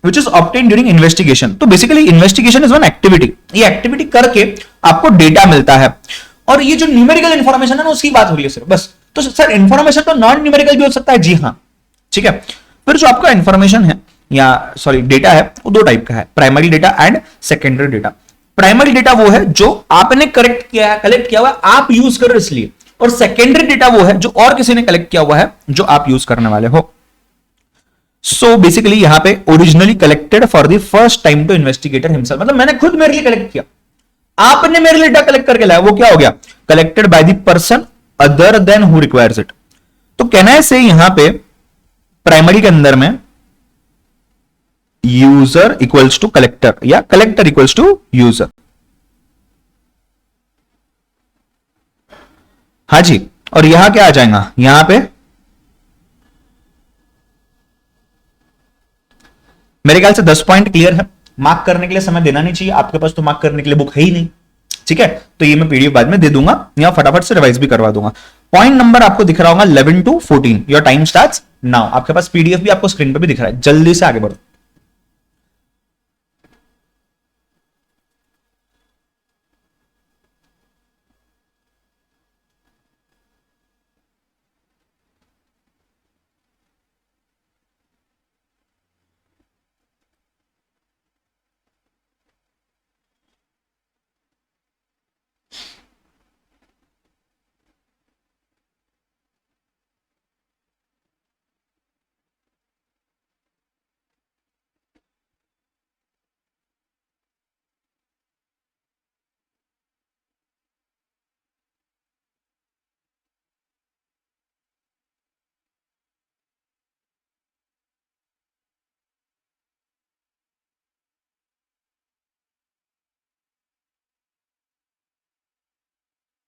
which is obtain during investigation. तो basically investigation is one activity, ये एक्टिविटी करके आपको डेटा मिलता है, और ये जो न्यूमेरिकल इंफॉर्मेशन है ना उसकी बात हो रही है सिर्फ, बस। तो सर इंफॉर्मेशन तो नॉन न्यूमेरिकल भी हो सकता है, जी हाँ, ठीक है। फिर जो आपका इंफॉर्मेशन है या सॉरी डेटा है वो दो टाइप का है, primary data and secondary data. Primary data वो है जो आपने कलेक्ट किया है, कलेक्ट किया हुआ है, आप यूज करो इसलिए, और सेकेंडरी डेटा वो है जो और किसी ने कलेक्ट किया हुआ है जो आप यूज करने वाले हो। सो बेसिकली यहां पे originally collected for the first time to investigator himself, मतलब मैंने खुद मेरे लिए कलेक्ट किया, आपने मेरे लिए डेटा कलेक्ट करके लाया, वो क्या हो गया, collected by the person other than who requires it. तो कहना है से यहां पे प्राइमरी के अंदर में यूजर इक्वल्स टू कलेक्टर या कलेक्टर इक्वल्स टू यूजर। हाँ जी, और यहां क्या आ जाएगा, यहां पे मेरे ख्याल से 10 पॉइंट क्लियर है। मार्क करने के लिए समय देना नहीं चाहिए, आपके पास तो मार्क करने के लिए बुक है ही नहीं, ठीक है। तो ये मैं पीडीएफ बाद में दे दूंगा या फटाफट से रिवाइज भी करवा दूंगा। पॉइंट नंबर आपको दिख रहा होगा 11 to 14, your time starts now. आपके पास पीडीएफ भी आपको स्क्रीन पे भी दिख रहा है, जल्दी से आगे बढ़ो।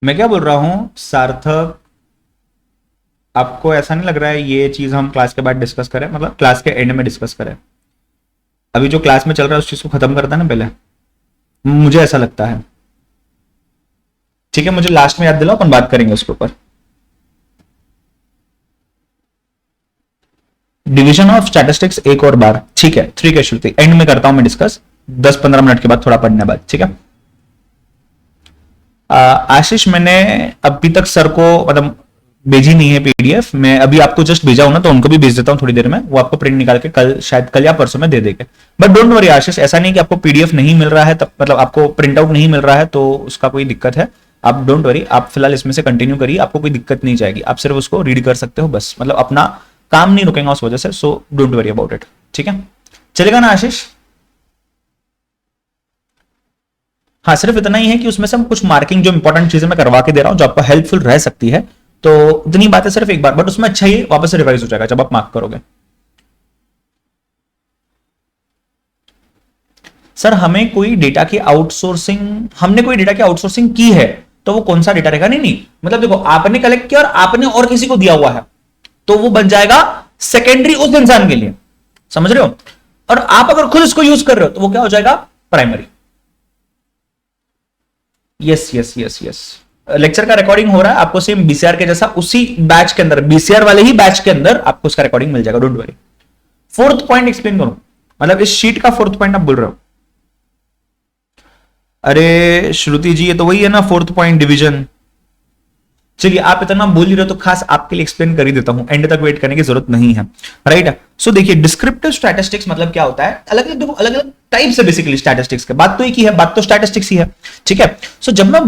मैं क्या बोल रहा हूं सार्थक, आपको ऐसा नहीं लग रहा है ये चीज हम क्लास के बाद डिस्कस करें, मतलब क्लास के एंड में डिस्कस करें? अभी जो क्लास में चल रहा है उस चीज को खत्म करता है ना पहले, मुझे ऐसा लगता है। ठीक है, मुझे लास्ट में याद दिलाओ, अपन बात करेंगे उसके ऊपर। डिवीजन ऑफ स्टैटिस्टिक्स एक और बार, ठीक है? 3 के श्रुति एंड में करता हूं मैं डिस्कस, 10-15 मिनट के बाद, थोड़ा पढ़ने बाद, ठीक है? आशीष, मैंने अभी तक सर को मतलब भेजी नहीं है पीडीएफ, मैं अभी आपको जस्ट भेजा हूं ना, तो उनको भी भेज देता हूं थोड़ी देर में, वो आपको प्रिंट निकाल के कल, शायद कल या परसों में दे देंगे। बट डोंट वरी आशीष, ऐसा नहीं कि आपको पीडीएफ नहीं मिल रहा है, तब मतलब आपको प्रिंट आउट नहीं मिल रहा है तो उसका कोई दिक्कत है। आप डोंट वरी, आप फिलहाल इसमें से कंटिन्यू करिए, आपको कोई दिक्कत नहीं जाएगी, आप सिर्फ उसको रीड कर सकते हो बस, मतलब अपना काम नहीं रुकेगा उस वजह से, so don't worry about it, ठीक है? चलेगा ना आशीष? हाँ, सिर्फ इतना ही है कि उसमें से हम कुछ मार्किंग जो इंपॉर्टेंट चीजें मैं करवा के दे रहा हूं जो आपको हेल्पफुल रह सकती है, तो इतनी बातें सिर्फ एक बार, बट उसमें अच्छा ही वापस से रिवाइज हो जाएगा जब आप मार्क करोगे। सर हमें कोई डेटा की आउटसोर्सिंग, हमने कोई डेटा की आउटसोर्सिंग की है तो वो कौन सा डेटा रहेगा? नहीं नहीं, मतलब देखो, आपने कलेक्ट किया और आपने और किसी को दिया हुआ है तो वो बन जाएगा सेकेंडरी उस इंसान के लिए, समझ रहे हो? और आप अगर खुद इसको यूज कर रहे हो तो वो क्या हो जाएगा? Primary. Yes yes yes yes, lecture का रिकॉर्डिंग हो रहा है आपको सेम बीसीआर के जैसा, उसी बैच के अंदर, बीसीआर वाले ही बैच के अंदर आपको उसका रिकॉर्डिंग मिल जाएगा, don't worry. Fourth point explain करूं, मतलब इस शीट का फोर्थ पॉइंट आप बोल रहे हो? अरे श्रुति जी, ये तो वही है ना फोर्थ पॉइंट, डिवीजन। चलिए, आप इतना बोल ही रहे हो तो खास आपके लिए एक्सप्लेन कर ही देता हूं, एंड तक वेट करने की जरूरत नहीं है, राइट? सो देखिए, डिस्क्रिप्टिव स्टैटिस्टिक्स मतलब क्या होता है? अलग अलग, देखो अलग अलग टाइप से बेसिकली स्टैटिस्टिक्स के, बात तो एक ही है, बात तो स्टैटिस्टिक्स ही है, ठीक है? सो जब मैं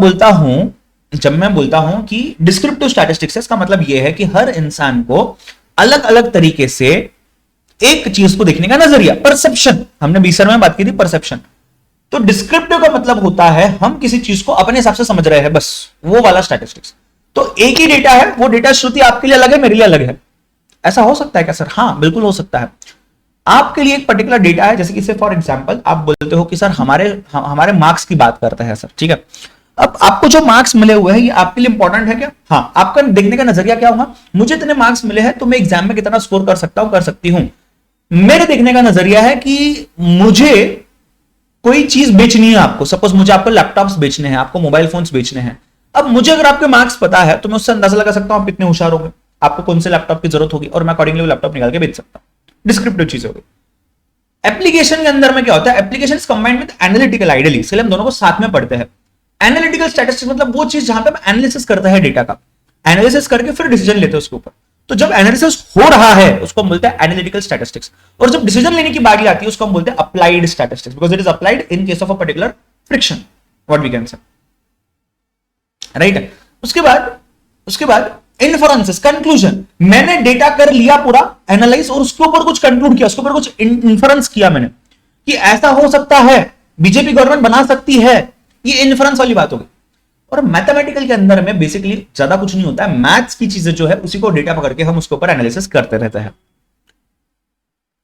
बोलता हूं कि डिस्क्रिप्टिव स्टैटिस्टिक्स है, इसका मतलब यह है कि हर इंसान को अलग अलग तरीके से एक चीज को देखने का नजरिया, परसेप्शन, हमने बीसर में बात की थी परसेप्शन। तो डिस्क्रिप्टिव का मतलब होता है हम किसी चीज को अपने हिसाब से समझ रहे हैं, बस वो वाला स्टैटिस्टिक्स। तो एक ही डेटा है, वो डेटा श्रुति आपके लिए अलग है, मेरे लिए अलग है, ऐसा हो सकता है क्या सर? हाँ बिल्कुल हो सकता है। आपके लिए एक पर्टिकुलर डेटा है, जैसे कि से फॉर एग्जांपल आप बोलते हो कि सर हमारे मार्क्स की बात करते हैं सर, ठीक है? अब आपको जो मार्क्स मिले हुए हैं ये आपके लिए इंपॉर्टेंट है क्या? हाँ, आपका देखने का नजरिया क्या होगा? मुझे इतने मार्क्स मिले हैं तो मैं एग्जाम में कितना स्कोर कर सकता हूं, कर सकती हूं। मेरे देखने का नजरिया है कि मुझे कोई चीज बेचनी है आपको, सपोज मुझे आपको लैपटॉप्स बेचने हैं, आपको मोबाइल फोन्स बेचने हैं। अब मुझे अगर आपके मार्क्स पता है तो मैं उससे अंदाजा लगा सकता हूं आप कितने होशियार होंगे, आपको कौन से लैपटॉप की जरूरत होगी, और मैं अकॉर्डिंगली वो लैपटॉप निकाल के बेच सकता हूं। डिस्क्रिप्टिव चीज होगी। एप्लीकेशन के अंदर में क्या होता है? Application is combined with analytical, ideally इसलिए हम दोनों को साथ में पढ़ते हैं। एनालिटिकल स्टैटिस्टिक्स मतलब वो चीज जहां पे एनालिसिस करता है डेटा का, एनालिसिस करके फिर डिसीजन लेते हैं उसके ऊपर। तो जब एनालिसिस हो रहा है उसको हम बोलते हैं एनालिटिकल स्टैटिस्टिक्स, और जब डिसीजन लेने की बारी आती है उसको हम बोलते हैं applied statistics, because it is applied in case of a particular friction, what we can say, right? उसके बाद इन्फरेंसेस, कंक्लूजन, मैंने डेटा कर लिया पूरा एनालाइज और उसके ऊपर कुछ कंक्लूड किया, उसके ऊपर कुछ इन्फरेंस किया मैंने कि ऐसा हो सकता है, बीजेपी गवर्नमेंट बना सकती है, ये इन्फरेंस वाली बात होगी। और मैथमेटिकल के अंदर में बेसिकली ज्यादा कुछ नहीं होता है, मैथ्स की चीजें जो है उसी को डेटा पकड़ के हम उसके ऊपर एनालिसिस करते रहते हैं।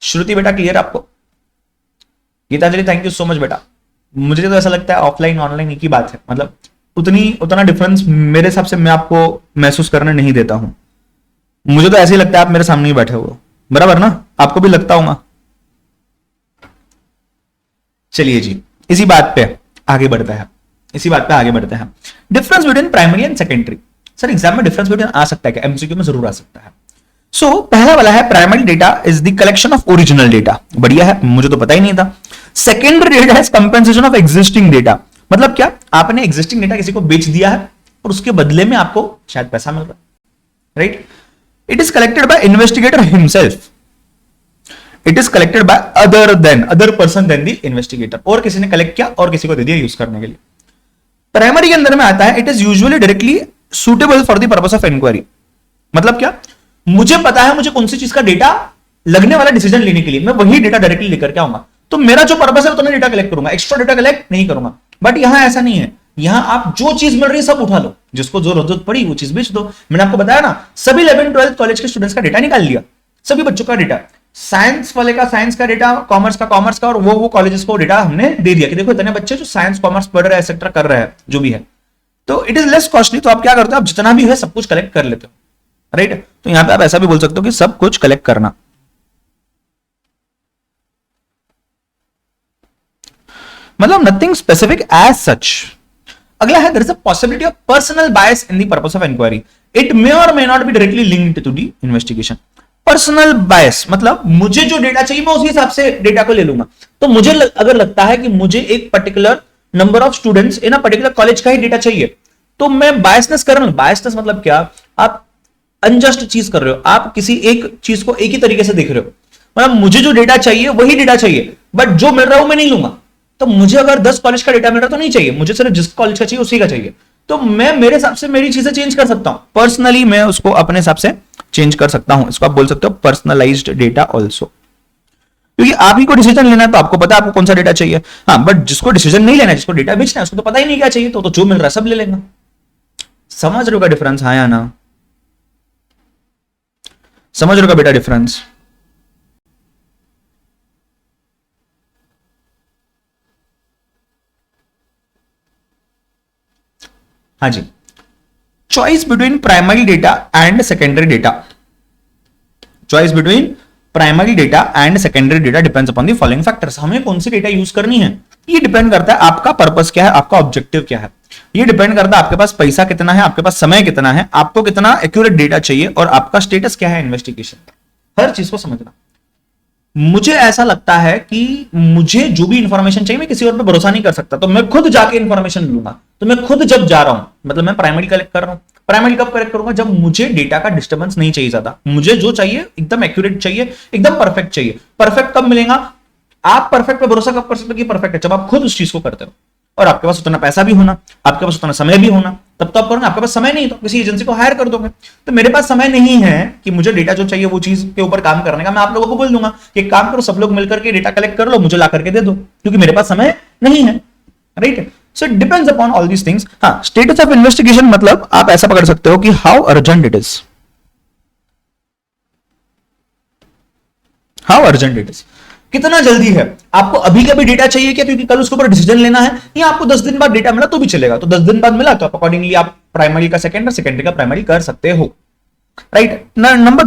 श्रुति बेटा क्लियर आपको? Geetanjali thank you so much बेटा। मुझे तो ऐसा लगता है ऑफलाइन ऑनलाइन एक ही बात है, मतलब उतना डिफरेंस मेरे हिसाब से मैं आपको महसूस करने नहीं देता हूं। मुझे तो ऐसे ही लगता है आप मेरे सामने ही बैठे हुए, बराबर ना? आपको भी लगता होगा। चलिए जी, इसी बात पे आगे बढ़ते हैं, difference between primary and secondary. Sir exam में डिफरेंस बिटवीन आ सकता है क्या? एमसीक्यू में जरूर आ सकता है। सो पहला वाला है primary data is the collection of original data, बढ़िया है, मुझे तो पता ही नहीं था। Secondary data is compensation of existing data, मतलब क्या? आपने एग्जिस्टिंग डेटा किसी को बेच दिया है और उसके बदले में आपको शायद पैसा मिल रहा है, right? It is collected by investigator himself, it is collected by other person then the investigator, और किसी ने कलेक्ट किया और किसी को दे दिया यूज करने के लिए। प्राइमरी के अंदर में आता है it is usually directly suitable for the purpose of inquiry, मतलब क्या? मुझे पता है मुझे कौन सी चीज का डेटा लगने वाला डिसीजन लेने के लिए, मैं वही डेटा डायरेक्टली लेकर के आऊंगा, तो मेरा जो पर्पस है उतना डेटा कलेक्ट करूंगा, एक्स्ट्रा डेटा कलेक्ट नहीं करूंगा। बट यहां ऐसा नहीं है, यहां आप जो चीज मिल रही है सब उठा लो, जिसको जो जरूरत पड़ी वो चीज बेच दो। मैंने आपको बताया ना, सभी 11th-12th कॉलेज के स्टूडेंट्स का डेटा निकाल लिया, सभी बच्चों का डेटा, साइंस वाले का साइंस का डेटा, कॉमर्स का कॉमर्स का, और वो कॉलेजेस को डेटा हमने दे दिया कि देखो इतने बच्चे जो साइंस कॉमर्स पढ़ रहे हैं, एक्सेट्रा कर रहे हैं, जो भी है। तो इट इज लेस कॉस्टली। तो आप क्या करते हो, आप जितना भी है सब कुछ कलेक्ट कर लेते हो, राइट। तो यहां पे आप ऐसा भी बोल सकते हो कि सब कुछ कलेक्ट करना। मतलब नथिंग स्पेसिफिक एज सच। अगला है, there is a possibility of personal bias in the purpose of inquiry. It may और may not be directly linked to the investigation. Personal bias मतलब मुझे जो डेटा चाहिए मैं उसी हिसाब से डेटा को ले लूंगा। तो मुझे अगर लगता है कि मुझे एक particular number of students in a particular college का ही डेटा चाहिए, तो मैं बायसनेस कर रहा हूं। बायसनेस मतलब क्या, आप अनजस्ट चीज कर रहे हो, आप किसी एक चीज को एक ही तरीके से देख रहे हो। मतलब मुझे जो डेटा चाहिए वही डेटा चाहिए, बट जो मिल रहा है वो मैं नहीं लूंगा। तो मुझे अगर 10 कॉलेज का डेटा मिल रहा है तो नहीं चाहिए, मुझे सिर्फ जिस कॉलेज का चाहिए उसी का चाहिए। तो मैं मेरे हिसाब से मेरी चीजें चेंज कर सकता हूं, पर्सनली मैं उसको अपने हिसाब से चेंज कर सकता हूं। इसको आप बोल सकते हो पर्सनलाइज्ड डेटा ऑल्सो, क्योंकि आप ही को डिसीजन लेना है तो आपको पता है आपको कौन सा डेटा चाहिए। हाँ, बट जिसको डिसीजन नहीं लेना है, जिसको डेटा बेचना है, उसको तो पता ही नहीं क्या चाहिए, तो जो मिल रहा है सब ले लेगा। समझ रहे हो का डिफरेंस, हाँ या ना? समझ रहे हो का बेटा डिफरेंस? हाँ जी। Choice between primary data and secondary data. Choice between primary data and secondary data depends upon the following factors. हमें कौन सी डेटा यूज करनी है, ये डिपेंड करता है आपका पर्पस क्या है, आपका ऑब्जेक्टिव क्या है। ये डिपेंड करता है आपके पास पैसा कितना है, आपके पास समय कितना है, आपको कितना एक्यूरेट डेटा चाहिए, और आपका स्टेटस क्या है इन्वेस्टिगेशन का। हर चीज को समझना। मुझे ऐसा लगता है कि मुझे जो भी इंफॉर्मेशन चाहिए मैं किसी और पे भरोसा नहीं कर सकता, तो मैं खुद जाके इंफॉर्मेशन लूंगा। तो मैं खुद जब जा रहा हूं, मतलब मैं प्राइमरी कलेक्ट कर रहा हूं। प्राइमरी कब कलेक्ट करूंगा, जब मुझे डेटा का डिस्टर्बेंस नहीं चाहिए ज्यादा, मुझे जो चाहिए एकदम एक्यूरेट चाहिए, एकदम परफेक्ट चाहिए। परफेक्ट कब मिलेगा, आप परफेक्ट पे भरोसा कब कर सकते हो कि परफेक्ट है, जब आप खुद उस चीज को करते हो और आपके पास उतना पैसा भी होना, आपके पास उतना समय भी होना, तब तो आप करोगे। आपके पास समय नहीं तो किसी एजेंसी को हायर कर दोगे। तो मेरे पास समय नहीं है कि मुझे डेटा जो चाहिए वो चीज के ऊपर काम करने का, मैं आप लोगों को बोल दूंगा कि एक काम करो, सब लोग मिलकर के डेटा कलेक्ट कर लो, मुझे ला करके दे दो, क्योंकि मेरे पास समय नहीं है, right. So it depends upon all these things. हाँ, स्टेटस ऑफ इन्वेस्टिगेशन मतलब आप ऐसा पकड़ सकते हो कि how urgent it is, how urgent it is, कितना जल्दी है। आपको अभी का भी डेटा चाहिए क्या, क्योंकि कल उसके ऊपर डिसीजन लेना है, या आपको 10 दिन बाद डेटा मिला तो भी चलेगा, तो 10 दिन बाद मिला तो आप अकॉर्डिंगली आप प्राइमरी का सेकेंड और सेकेंडरी का प्राइमरी कर सकते हो, right. Number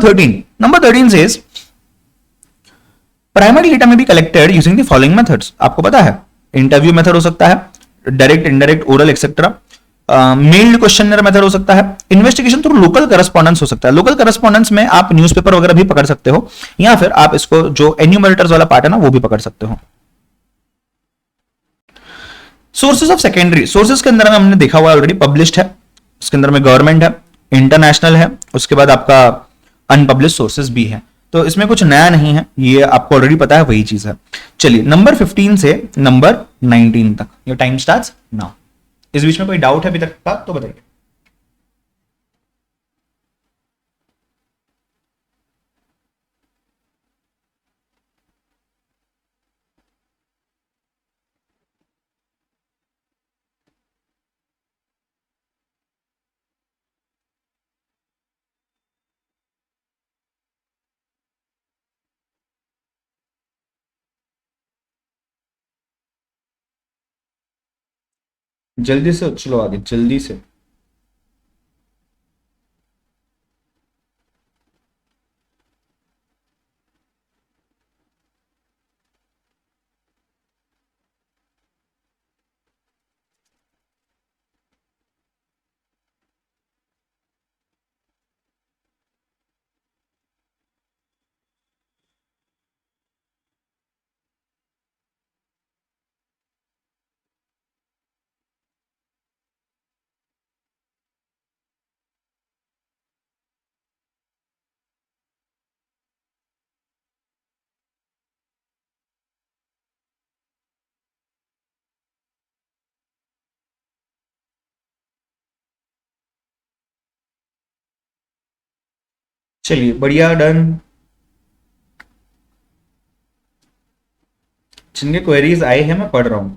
13 says primary data में भी collected using the following methods. आपको पता है इंटरव्यू मेथड हो सकता है, direct, indirect, oral etcetera. Mailed questionnaire method हो सकता है, इन्वेस्टिगेशन थ्रू लोकल करस्पॉन्डेंस हो सकता है। लोकल करस्पॉन्डेंस में आप न्यूज़पेपर वगैरह भी पकड़ सकते हो, या फिर आप इसको जो एन्यूमरेटर्स वाला पार्ट है ना वो भी पकड़ सकते हो। सोर्सेज ऑफ सेकेंडरी, सोर्सेज के अंदर में हमने देखा हुआ ऑलरेडी, पब्लिश्ड है, उसके अंदर में गवर्नमेंट है, इंटरनेशनल है, उसके बाद आपका अनपब्लिश सोर्सेज भी है। तो इसमें कुछ नया नहीं है, ये आपको ऑलरेडी पता है, वही चीज है। चलिए नंबर 15 से नंबर 19 तक योर टाइम स्टार्ट्स नाउ। इस बीच में कोई डाउट है अभी तक का तो बताइए। जल्दी से चलो आगे, जल्दी से। चलिए बढ़िया, डन। जिनके क्वेरीज आए हैं मैं पढ़ रहा हूं।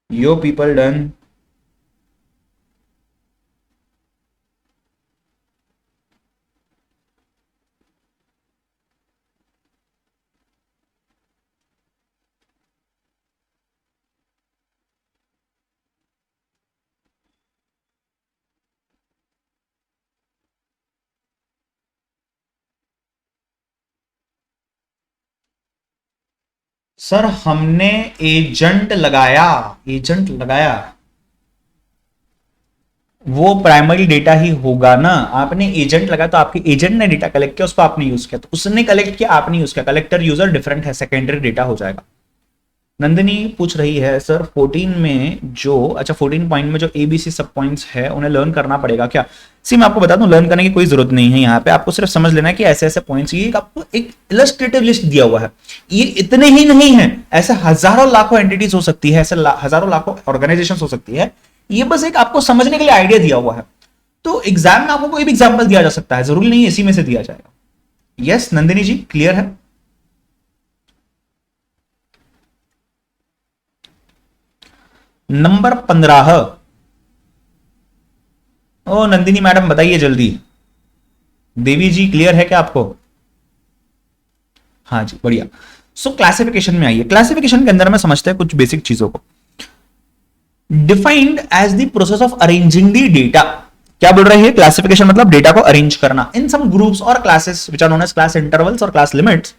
यो पीपल, डन। सर हमने एजेंट लगाया, वो प्राइमरी डेटा ही होगा ना। आपने एजेंट लगाया तो आपके एजेंट ने डेटा कलेक्ट किया, उसको आपने यूज किया, तो उसने कलेक्ट किया, आपने यूज किया। कलेक्टर यूजर डिफरेंट है, सेकेंडरी डेटा हो जाएगा। नंदिनी पूछ रही है सर 14 में जो, अच्छा 14 पॉइंट में जो एबीसी सब पॉइंट्स है उन्हें लर्न करना पड़ेगा क्या? सी मैं आपको बता दूं, लर्न करने की कोई जरूरत नहीं है। यहाँ पे आपको सिर्फ समझ लेना है कि ऐसे ऐसे पॉइंट्स, ये आपको एक इलस्ट्रेटिव लिस्ट दिया हुआ है। ये इतने ही नहीं है, ऐसे हजारों लाखों एंटिटीज हो सकती है, ऐसे हजारों लाखों ऑर्गेनाइजेशन हो सकती है। ये बस एक आपको समझने के लिए आइडिया दिया हुआ है। तो एग्जाम में आपको कोई भी एग्जाम्पल दिया जा सकता है, जरूरी नहीं इसी में से दिया जाएगा। यस नंदिनी जी, क्लियर है? नंबर 15। ओ नंदिनी मैडम बताइए जल्दी। देवी जी क्लियर है क्या आपको? हाँ जी बढ़िया। सो क्लासिफिकेशन में आइए। क्लासिफिकेशन के अंदर में समझते हैं कुछ बेसिक चीजों को। Defined as the process of arranging the data. क्या बोल रही है? क्लासिफिकेशन मतलब डेटा को अरेंज करना इन सम ग्रुप्स और classes which are known as class intervals और class limits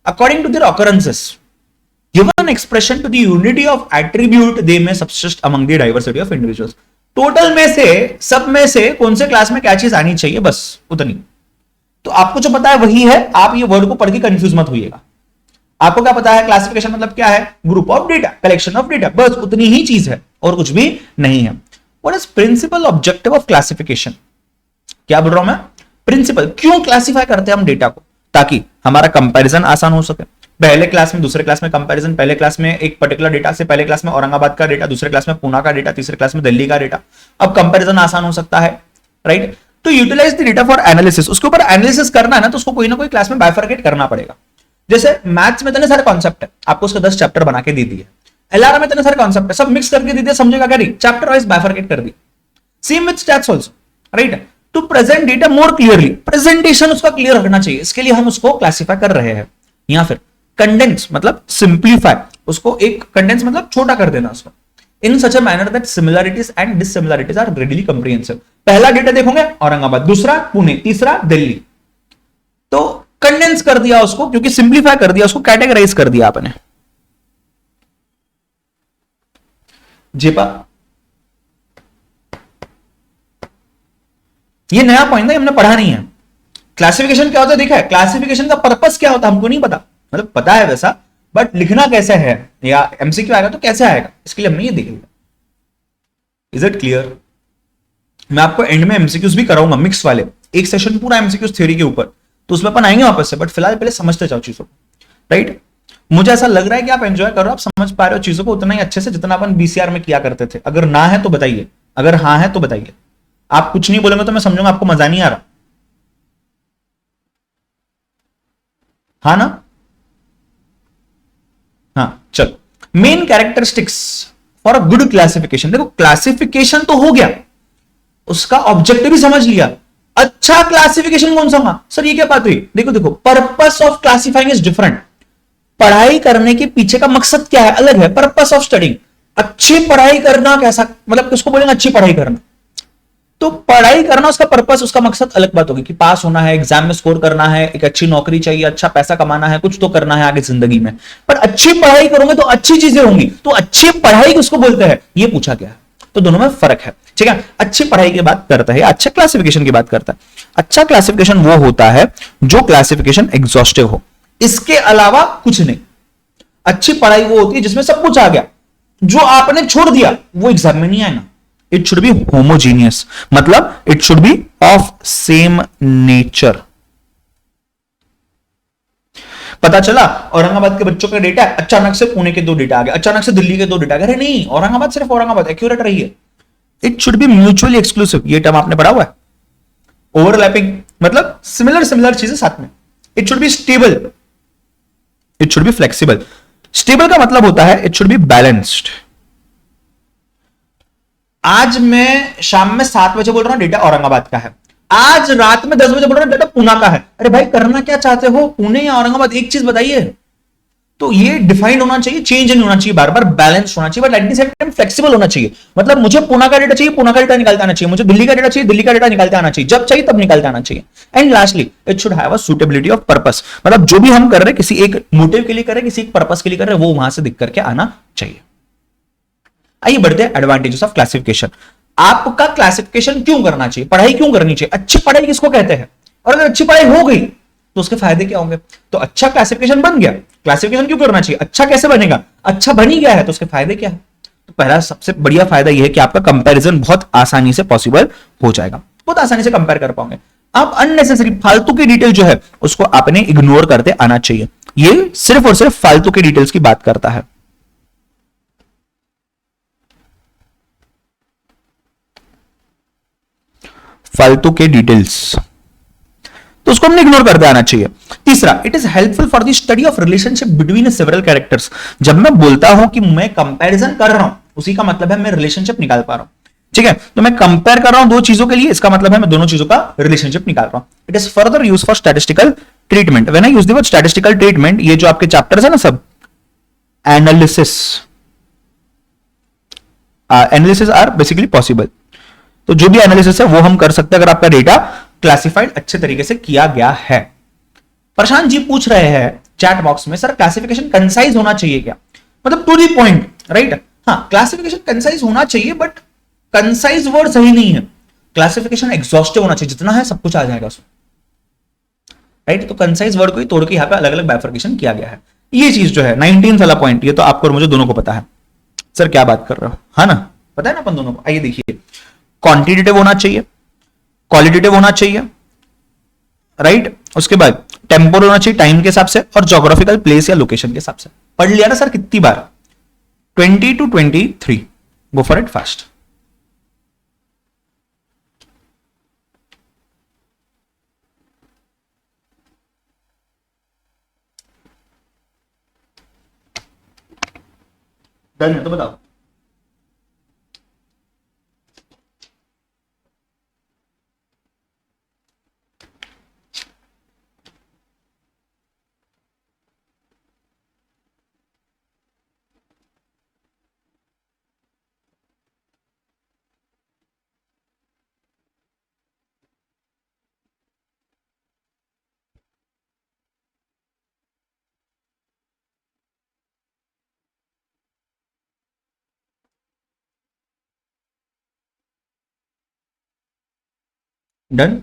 according to their occurrences. Given expression to the unity of attribute they may subsist among the diversity of individuals. Total में से, सब में से कौन से class में क्या चीज आनी चाहिए, बस उतनी। तो आपको जो पता है वही है, आप ये वर्ड को पढ़ के कंफ्यूज मत होइएगा। आपको क्या पता है क्लासिफिकेशन मतलब क्या है? Group of data, collection of data, बस उतनी ही चीज है और कुछ भी नहीं है। What is principal objective of classification? क्या बोल रहा हूं मैं? प्रिंसिपल, क्यों क्लासिफाई करते हैं हम डेटा को? ताकि हमारा कंपैरिजन आसान हो सके। पहले क्लास में दूसरे क्लास में कंपैरिजन, पहले क्लास में एक पर्टिकुलर डेटा से, पहले क्लास में औरंगाबाद का डेटा, दूसरे क्लास में पुणे का डेटा, तीसरे क्लास में दिल्ली का डेटा। अब कंपैरिजन आसान हो सकता है, राइट? तो utilize the data for analysis, उसके ऊपर एनालिसिस करना है ना, तो उसको कोई ना कोई क्लास में बाइफरकेट करना पड़ेगा। जैसे मैथ्स में इतने सारे कॉन्सेप्ट है, आपको उसके 10 चैप्टर बना के दे दिए। एलआरएम में इतने सारे कॉन्सेप्ट है, सब मिक्स करके दे दिया, समझेगा क्या? नहीं, चैप्टर वाइज बाइफरकेट कर दी। Same with stats also, right? To present data more clearly, presentation उसका क्लियर रखना चाहिए, इसके लिए हम उसको क्लासिफाई कर रहे हैं। या फिर कंडेंस मतलब सिंप्लीफाई, उसको एक कंडेंस मतलब छोटा कर देना उसको, in such a manner that similarities and dissimilarities are readily comprehensive. पहला डेटा देखोगे औरंगाबाद, दूसरा पुणे, तीसरा दिल्ली, तो कंडेंस कर दिया उसको, क्योंकि सिंप्लीफाई कर दिया उसको, कैटेगराइज कर दिया आपने। जेपा, ये नया पॉइंट है, हमने पढ़ा नहीं है। क्लासिफिकेशन क्या होता है देखा है? क्लासिफिकेशन का पर्पस क्या होता है हमको नहीं पता, मतलब पता है वैसा, बट लिखना कैसे है या एमसीक्यू आएगा तो कैसे आएगा, इसके लिए हमने ये देख लिया। Is it clear? मैं आपको एंड में एमसीक्यूज भी कराऊंगा मिक्स वाले, एक सेशन पूरा एमसीक्यूज थ्योरी के ऊपर, तो उसमें अपन आएंगे वापस से, बट फिलहाल पहले समझते जाओ चीजों को, राइट? मुझे ऐसा लग रहा है कि आप एंजॉय कर रहे हो, आप समझ पा रहे हो चीजों को उतना ही अच्छे से जितना अपन बीसीआर में किया करते थे। अगर ना है तो बताइए, अगर हाँ है तो बताइए। आप कुछ नहीं बोलेंगे तो मैं समझूंगा आपको मजा नहीं आ रहा। हाँ ना? हाँ चल। Main characteristics for a good classification. देखो क्लासिफिकेशन तो हो गया, उसका ऑब्जेक्टिव भी समझ लिया। अच्छा क्लासिफिकेशन कौन सा होगा? सर ये क्या बात हुई? देखो देखो, purpose of classifying is different. पढ़ाई करने के पीछे का मकसद क्या है अलग है। पर्पस ऑफ स्टडिंग, अच्छी पढ़ाई करना, कैसा मतलब किसको बोलेंगे अच्छी पढ़ाई करना? तो पढ़ाई करना उसका पर्पस, उसका मकसद अलग बात होगी कि पास होना है, एग्जाम में स्कोर करना है, एक अच्छी नौकरी चाहिए, अच्छा पैसा कमाना है, कुछ तो करना है आगे जिंदगी में। पर अच्छी पढ़ाई करोगे तो अच्छी चीजें होंगी, तो अच्छी पढ़ाई किसको बोलते हैं ये पूछा गया है। तो दोनों में फर्क है, ठीक है? अच्छी पढ़ाई की बात करता है, अच्छा क्लासिफिकेशन की बात करता है। अच्छा क्लासिफिकेशन वो होता है जो क्लासिफिकेशन एग्जॉस्टिव हो, इसके अलावा कुछ नहीं। अच्छी पढ़ाई वो होती है जिसमें सब कुछ आ गया, जो आपने छोड़ दिया वो एग्जाम में नहीं आएगा। इट शुड बी होमोजीनियस, मतलब it should B of same nature. पता चला औरंगाबाद के बच्चों का डेटा है, अचानक से पुणे के 2 डेटा आ गए, अचानक से दिल्ली के 2 डेटा आ गए। अरे नहीं, औरंगाबाद सिर्फ औरंगाबाद, एक्यूरेट रही है। It should B mutually exclusive, ये टर्म आपने पढ़ा हुआ है। ओवरलैपिंग मतलब सिमिलर सिमिलर चीजें साथ में। It should be stable, it should be flexible. Stable का मतलब होता है इट शुड बी बैलेंस्ड। आज मैं शाम में 7 बजे बोल रहा हूं डेटा औरंगाबाद का है, आज रात में 10 बजे बोल रहा हूं डेटा पुणे का है। अरे भाई करना क्या चाहते हो, पुणे या औरंगाबाद? एक चीज बताइए, तो ये डिफाइंड होना चाहिए, चेंज नहीं होना चाहिए, बार बार बैलेंस होना चाहिए, but at the same time flexible होना चाहिए। मतलब मुझे पुणे का डेटा चाहिए, पुणे का डेटा निकालते आना चाहिए, मुझे दिल्ली का डेटा चाहिए, दिल्ली का डेटा निकालते आना चाहिए, जब चाहिए तब निकालते आना चाहिए। And lastly it should have a suitability of purpose, मतलब जो भी हम कर रहे हैं किसी एक मोटिव के लिए कर रहे हैं, किसी एक पर्पस के लिए कर रहे हैं, वो वहां से दिख करके आना चाहिए। आइए बढ़ते हैं एडवांटेजेस ऑफ क्लासिफिकेशन। आपका क्लासिफिकेशन क्यों करना चाहिए, पढ़ाई क्यों करनी चाहिए, अच्छी पढ़ाई किसको कहते हैं, और अगर अच्छी पढ़ाई हो गई तो उसके फायदे क्या होंगे। तो अच्छा क्लासिफिकेशन बन गया, क्लासिफिकेशन क्यों करना चाहिए, अच्छा कैसे बनेगा, अच्छा बन ही गया है तो उसके फायदे क्या है। तो पहला सबसे बढ़िया फायदा यह है कि आपका कंपैरिजन बहुत आसानी से पॉसिबल हो जाएगा, बहुत आसानी से कंपेयर कर पाओगे आप। अननेसेसरी फालतू की डिटेल जो है उसको आपने इग्नोर करते आना चाहिए। ये सिर्फ और सिर्फ फालतू की डिटेल्स की बात करता है। फालतू के डिटेल्स तो उसको हमने इग्नोर करते आना चाहिए। तीसरा, it is helpful for the study of relationship between several characters. जब मैं बोलता हूं कि मैं कंपैरिजन कर रहा हूं, उसी का मतलब है मैं रिलेशनशिप निकाल पा रहा हूं। ठीक है, तो मैं कंपेयर कर रहा हूं दो चीजों के लिए, इसका मतलब है मैं दोनों चीजों का रिलेशनशिप निकाल रहा हूं। It is further use for statistical treatment. When I use the word statistical treatment, ये जो आपके चैप्टर्स है ना सब, analysis analysis are basically possible. तो जो भी एनालिसिस है वो हम कर सकते हैं अगर आपका डेटा क्लासिफाइड अच्छे तरीके से किया गया है। प्रशांत जी पूछ रहे हैं चैट बॉक्स में, सर क्लासिफिकेशन कंसाइज होना चाहिए क्या, मतलब टू दी पॉइंट, राइट। हाँ, क्लासिफिकेशन कंसाइज होना चाहिए, बट कंसाइज वर्ड सही नहीं है। क्लासिफिकेशन एग्जॉस्टिव होना चाहिए, जितना है सब कुछ आ जाएगा उसमें, राइट। तो कंसाइज वर्ड को ही तोड़ के यहां पे अलग अलग बाइफर्केशन किया गया है। ये चीज जो है 19 वाला पॉइंट, ये तो आपको और मुझे दोनों को पता है। सर क्या बात कर रहे हो, हाँ ना, पता है ना अपन दोनों को। आइए देखिए, क्वांटिटेटिव होना चाहिए, क्वालिटेटिव होना चाहिए, राइट। उसके बाद टेम्पोरल होना चाहिए टाइम के हिसाब से, और ज्योग्राफिकल प्लेस या लोकेशन के हिसाब से। पढ़ लिया ना सर कितनी बार, 20 to 23। Go for it fast. Done है तो बताओ। डन।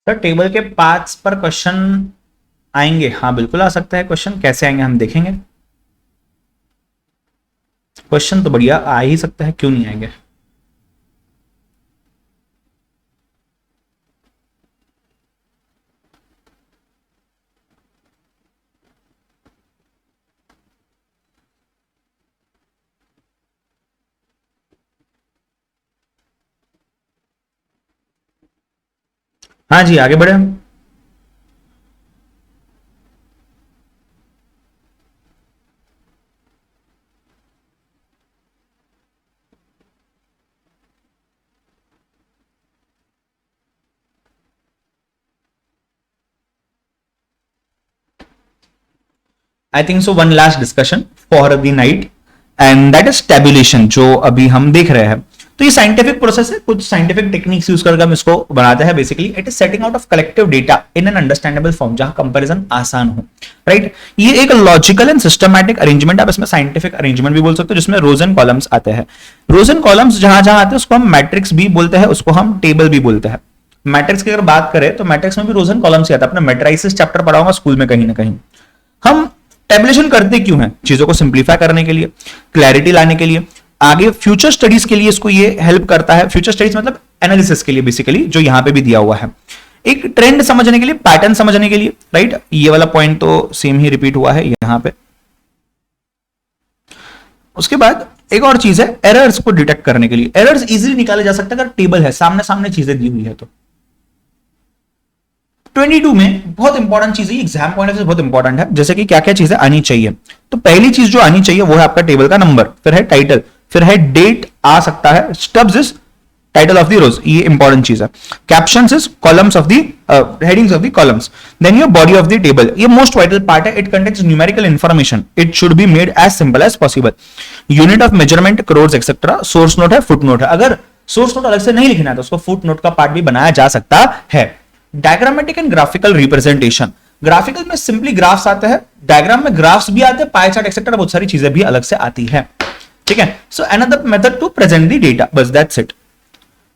सर टेबल के पार्ट्स पर क्वेश्चन आएंगे, हाँ बिल्कुल आ सकता है क्वेश्चन, कैसे आएंगे हम देखेंगे। क्वेश्चन तो बढ़िया आ ही सकता है, क्यों नहीं आएंगे। हाँ जी आगे बढ़े हम। I think so one last discussion for the night, and that is tabulation, जो अभी हम देख रहे हैं। तो ये साइंटिफिक प्रोसेस है, कुछ साइंटिफिक टेक्निक्स यूज करके हम इसको बनाते हैं। Basically it is setting out of collective data in an understandable form, जहां कंपैरिजन आसान हो, राइट। ये एक लॉजिकल एंड सिस्टमैटिक अरेंजमेंट, आप इसमें साइंटिफिक अरेंजमेंट भी बोल सकते हो, जिसमें रोज एंड कॉलम्स आते हैं। रोज एंड कॉलम्स जहां जहां आते हैं उसको हम मैट्रिक्स भी बोलते हैं, उसको हम टेबल भी बोलते हैं। मैट्रिक्स की अगर बात करें तो मैट्रिक्स में भी रोज एंड कॉलम्स ही आता है, अपना मैट्रिसेस चैप्टर पढ़ा होगा स्कूल में कहीं ना कहीं। हम टेबुलेशन करते क्यों हैं? चीजों को सिंप्लीफाई करने के लिए, क्लैरिटी लाने के लिए, आगे फ्यूचर स्टडीज के लिए इसको ये हेल्प करता है। फ्यूचर स्टडीज मतलब एनालिसिस के लिए बेसिकली, जो यहां पे भी दिया हुआ है, एक ट्रेंड समझने के लिए, पैटर्न समझने के लिए, राइट। ये वाला पॉइंट तो सेम ही रिपीट हुआ है यहां पे। उसके बाद एक और चीज है एरर्स को डिटेक्ट करने के लिए। एरर्स इजीली निकाले जा सकते हैं अगर टेबल है, सामने सामने चीजें दी हुई है तो। 22 में बहुत इंपॉर्टेंट चीज है, एग्जाम पॉइंट से बहुत इंपॉर्टेंट है, जैसे कि क्या क्या चीजें आनी चाहिए। तो पहली चीज जो आनी चाहिए वो है आपका टेबल का नंबर, फिर है टाइटल, फिर है डेट आ सकता है, stubs is title of the rows, ये इंपॉर्टेंट चीज है। Captions is columns of the headings of the columns, then your body of the table, ये मोस्ट वाइटल पार्ट है। It contains numerical information, it should be made as simple as possible. Unit of measurement, crores etcetera. Source note है, foot note है, अगर source note अलग से नहीं लिखना है तो उसको फुट नोट का पार्ट भी बनाया जा सकता है। Diagrammatic and graphical representation, graphical में सिंपली ग्राफ्स आते हैं, डायग्राम में ग्राफ्स भी आते हैं, पाई चार्ट एक्सेट्रा बहुत सारी चीजें भी अलग से आती है, ठीक है। So another method to present the data, बस दैट्स इट।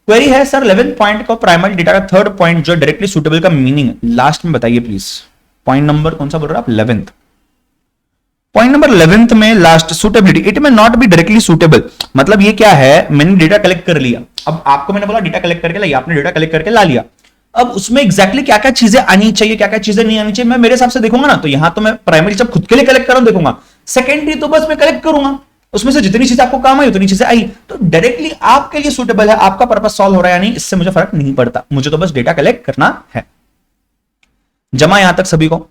क्वेरी है सर 11th पॉइंट को प्राइमरी डेटा का थर्ड पॉइंट जो डायरेक्टली सुटेबल का मीनिंग लास्ट में बताइए प्लीज। पॉइंट नंबर कौन सा बोल रहे हो आप? 11th पॉइंट नंबर 11th में लास्ट सुटेबिलिटी, इट में नॉट बी डायरेक्टली सुटेबल, मतलब ये क्या है, मैंने डेटा कलेक्ट कर लिया, अब आपको मैंने बोला डेटा कलेक्ट करके लाइए, आपने डेटा कलेक्ट करके ला लिया, अब उसमें एग्जैक्टली क्या क्या चीजें आनी चाहिए, क्या क्या चीजें नहीं आनी चाहिए, मैं मेरे हिसाब से देखूंगा ना। तो यहां तो मैं प्राइमरी जब खुद के लिए कलेक्ट कर रहा हूं देखूंगा, सेकेंडरी तो बस मैं कलेक्ट करूंगा, उसमें से जितनी चीजें आपको काम आई उतनी चीजें आई, तो डायरेक्टली आपके लिए सुटेबल है, आपका पर्पस सॉल्व हो रहा है या नहीं, इससे मुझे फर्क नहीं पड़ता, मुझे तो बस डेटा कलेक्ट करना है। जमा यहां तक सभी को,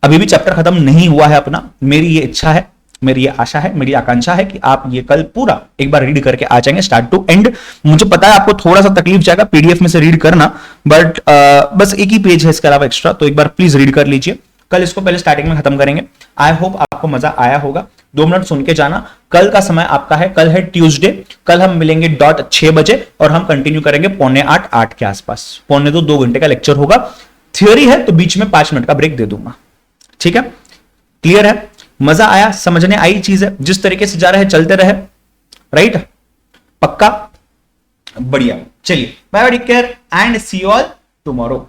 अभी भी चैप्टर खत्म नहीं हुआ है अपना, मेरी ये इच्छा है, मेरी ये आशा है, मेरी आकांक्षा है कि आप ये कल पूरा एक बार रीड करके आ जाएंगे स्टार्ट टू एंड। मुझे पता है आपको थोड़ा सा तकलीफ जाएगा पीडीएफ में से रीड करना, बट बस एक ही पेज है इसके अलावा एक्स्ट्रा, तो एक बार प्लीज रीड कर लीजिए। कल इसको पहले स्टार्टिंग में खत्म करेंगे। आई होप आपको मजा आया होगा। 2 मिनट सुन के जाना। कल का समय आपका है, कल है ट्यूसडे, कल हम मिलेंगे डॉट 6 बजे और हम कंटिन्यू करेंगे 7:45 8 के आसपास, 2 घंटे का लेक्चर होगा। थियोरी है तो बीच में 5 मिनट का ब्रेक दे दूंगा, ठीक है। क्लियर है? मजा आया? समझने आई चीज है? जिस तरीके से जा रहे हैं चलते रहे, राइट? पक्का? बढ़िया। चलिए bye bye, take care and see you all tomorrow.